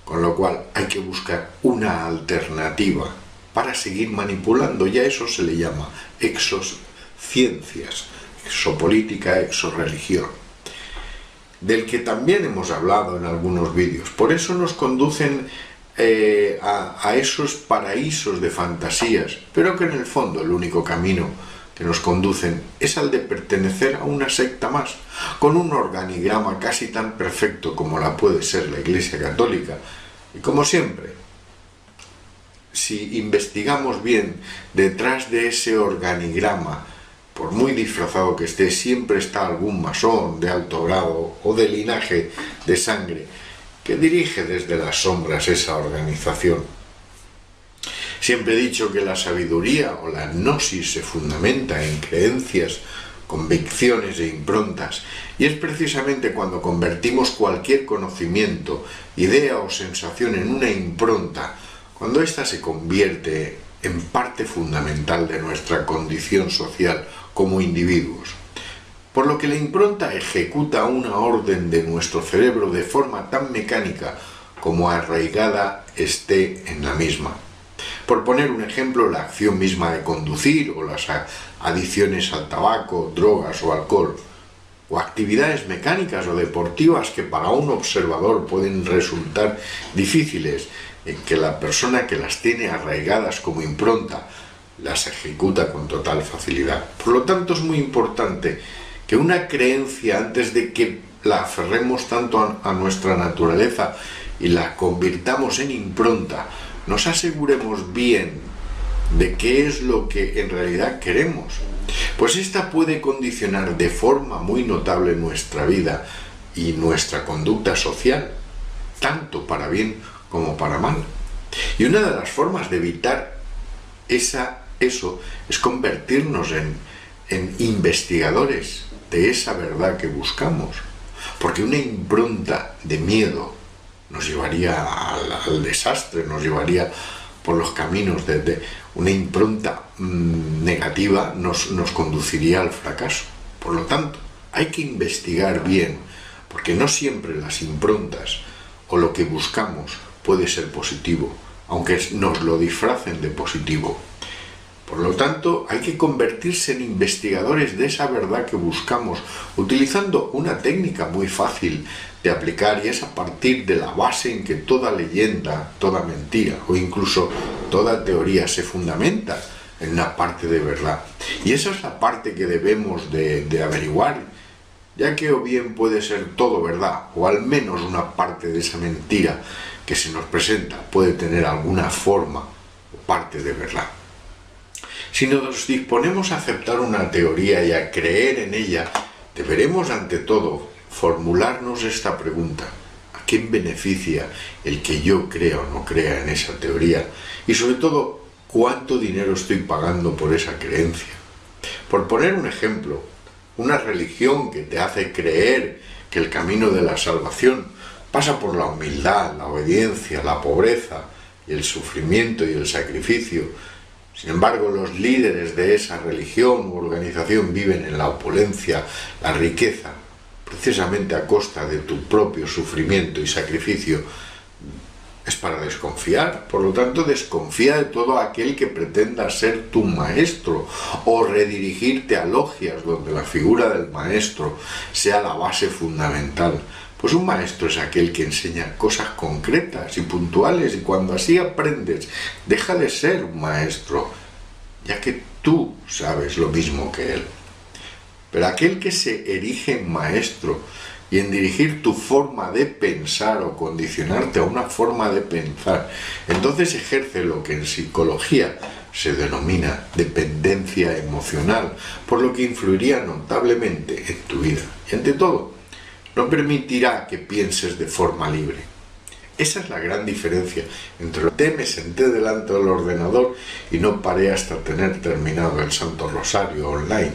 con lo cual hay que buscar una alternativa para seguir manipulando. Ya eso se le llama exociencias, exopolítica, exoreligión, del que también hemos hablado en algunos vídeos. Por eso nos conducen a esos paraísos de fantasías, pero que en el fondo el único camino que nos conducen es al de pertenecer a una secta más, con un organigrama casi tan perfecto como la puede ser la Iglesia Católica. Y como siempre, si investigamos bien, detrás de ese organigrama, por muy disfrazado que esté, siempre está algún masón de alto grado o de linaje de sangre que dirige desde las sombras esa organización. Siempre he dicho que la sabiduría o la gnosis se fundamenta en creencias, convicciones e improntas, y es precisamente cuando convertimos cualquier conocimiento, idea o sensación en una impronta, cuando ésta se convierte en parte fundamental de nuestra condición social como individuos. Por lo que la impronta ejecuta una orden de nuestro cerebro de forma tan mecánica como arraigada esté en la misma. Por poner un ejemplo, la acción misma de conducir o las adicciones al tabaco, drogas o alcohol, o actividades mecánicas o deportivas que para un observador pueden resultar difíciles, en que la persona que las tiene arraigadas como impronta las ejecuta con total facilidad. Por lo tanto, es muy importante que una creencia, antes de que la aferremos tanto a nuestra naturaleza y la convirtamos en impronta, nos aseguremos bien de qué es lo que en realidad queremos, pues esta puede condicionar de forma muy notable nuestra vida y nuestra conducta social, tanto para bien como para mal. Y una de las formas de evitar eso es convertirnos en investigadores de esa verdad que buscamos, porque una impronta de miedo nos llevaría al desastre, nos llevaría por los caminos de una impronta negativa, nos conduciría al fracaso. Por lo tanto, hay que investigar bien, porque no siempre las improntas o lo que buscamos puede ser positivo, aunque nos lo disfracen de positivo. Por lo tanto, hay que convertirse en investigadores de esa verdad que buscamos, utilizando una técnica muy fácil de aplicar, y es a partir de la base en que toda leyenda, toda mentira o incluso toda teoría se fundamenta en una parte de verdad. Y esa es la parte que debemos de averiguar, ya que o bien puede ser todo verdad, o al menos una parte de esa mentira que se nos presenta puede tener alguna forma o parte de verdad. Si nos disponemos a aceptar una teoría y a creer en ella, deberemos ante todo formularnos esta pregunta: ¿a quién beneficia el que yo crea o no crea en esa teoría? Y sobre todo, ¿cuánto dinero estoy pagando por esa creencia? Por poner un ejemplo, una religión que te hace creer que el camino de la salvación pasa por la humildad, la obediencia, la pobreza y el sufrimiento y el sacrificio. Sin embargo, los líderes de esa religión u organización viven en la opulencia, la riqueza, precisamente a costa de tu propio sufrimiento y sacrificio. Es para desconfiar. Por lo tanto, desconfía de todo aquel que pretenda ser tu maestro o redirigirte a logias donde la figura del maestro sea la base fundamental. Pues un maestro es aquel que enseña cosas concretas y puntuales, y cuando así aprendes, deja de ser un maestro, ya que tú sabes lo mismo que él. Pero aquel que se erige en maestro y en dirigir tu forma de pensar o condicionarte a una forma de pensar, entonces ejerce lo que en psicología se denomina dependencia emocional, por lo que influiría notablemente en tu vida. Y ante todo, no permitirá que pienses de forma libre. Esa es la gran diferencia entre lo que me senté delante del ordenador y no paré hasta tener terminado el Santo Rosario online.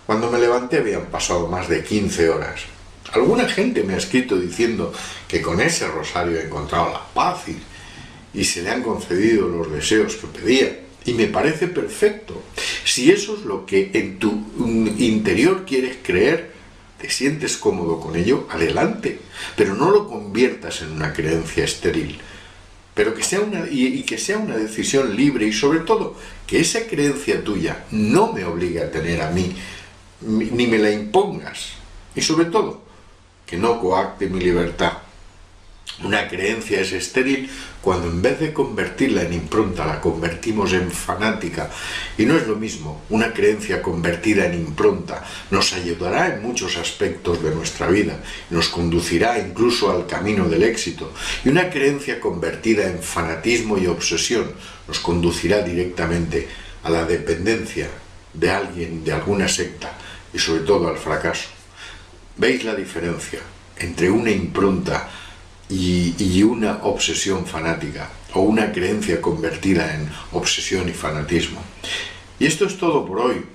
Cuando me levanté habían pasado más de 15 horas. Alguna gente me ha escrito diciendo que con ese rosario he encontrado la paz y se le han concedido los deseos que pedía. Y me parece perfecto. Si eso es lo que en tu interior quieres creer, te sientes cómodo con ello, adelante. Pero no lo conviertas en una creencia estéril. Pero que sea que sea una decisión libre y sobre todo que esa creencia tuya no me obligue a tener a mí, ni me la impongas. Y sobre todo, que no coacte mi libertad. Una creencia es estéril cuando en vez de convertirla en impronta la convertimos en fanática, y no es lo mismo. Una creencia convertida en impronta nos ayudará en muchos aspectos de nuestra vida, nos conducirá incluso al camino del éxito, y una creencia convertida en fanatismo y obsesión nos conducirá directamente a la dependencia de alguien, de alguna secta y sobre todo al fracaso. ¿Veis la diferencia entre una impronta y una obsesión fanática, o una creencia convertida en obsesión y fanatismo? Y esto es todo por hoy,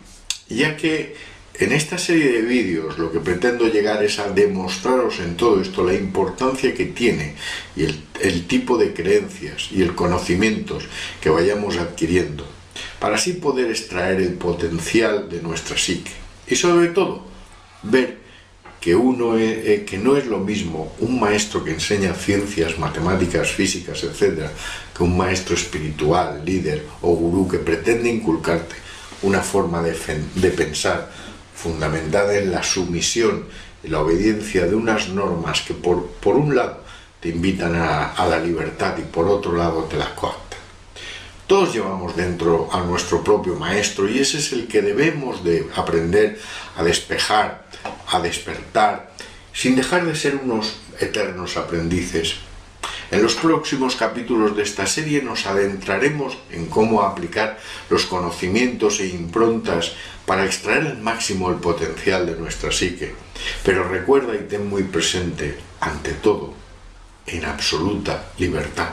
ya que en esta serie de vídeos lo que pretendo llegar es a demostraros en todo esto la importancia que tiene y el tipo de creencias y el conocimientos que vayamos adquiriendo, para así poder extraer el potencial de nuestra psique y sobre todo ver que no es lo mismo un maestro que enseña ciencias, matemáticas, físicas, etc., que un maestro espiritual, líder o gurú que pretende inculcarte una forma de pensar fundamentada en la sumisión y la obediencia de unas normas que por un lado te invitan a la libertad y por otro lado te la coactan. Todos llevamos dentro a nuestro propio maestro y ese es el que debemos de aprender a despejar, a despertar, sin dejar de ser unos eternos aprendices. En los próximos capítulos de esta serie nos adentraremos en cómo aplicar los conocimientos e improntas para extraer al máximo el potencial de nuestra psique. Pero recuerda y ten muy presente, ante todo, en absoluta libertad.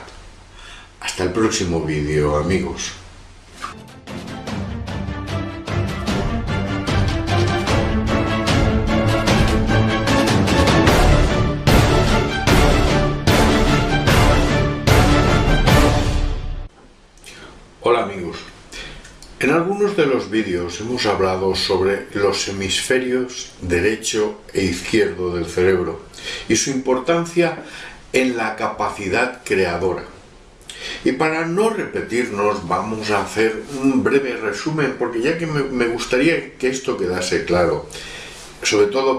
Hasta el próximo vídeo, amigos. Hola amigos. En algunos de los vídeos hemos hablado sobre los hemisferios derecho e izquierdo del cerebro y su importancia en la capacidad creadora. Y para no repetirnos vamos a hacer un breve resumen, porque ya que me gustaría que esto quedase claro, sobre todo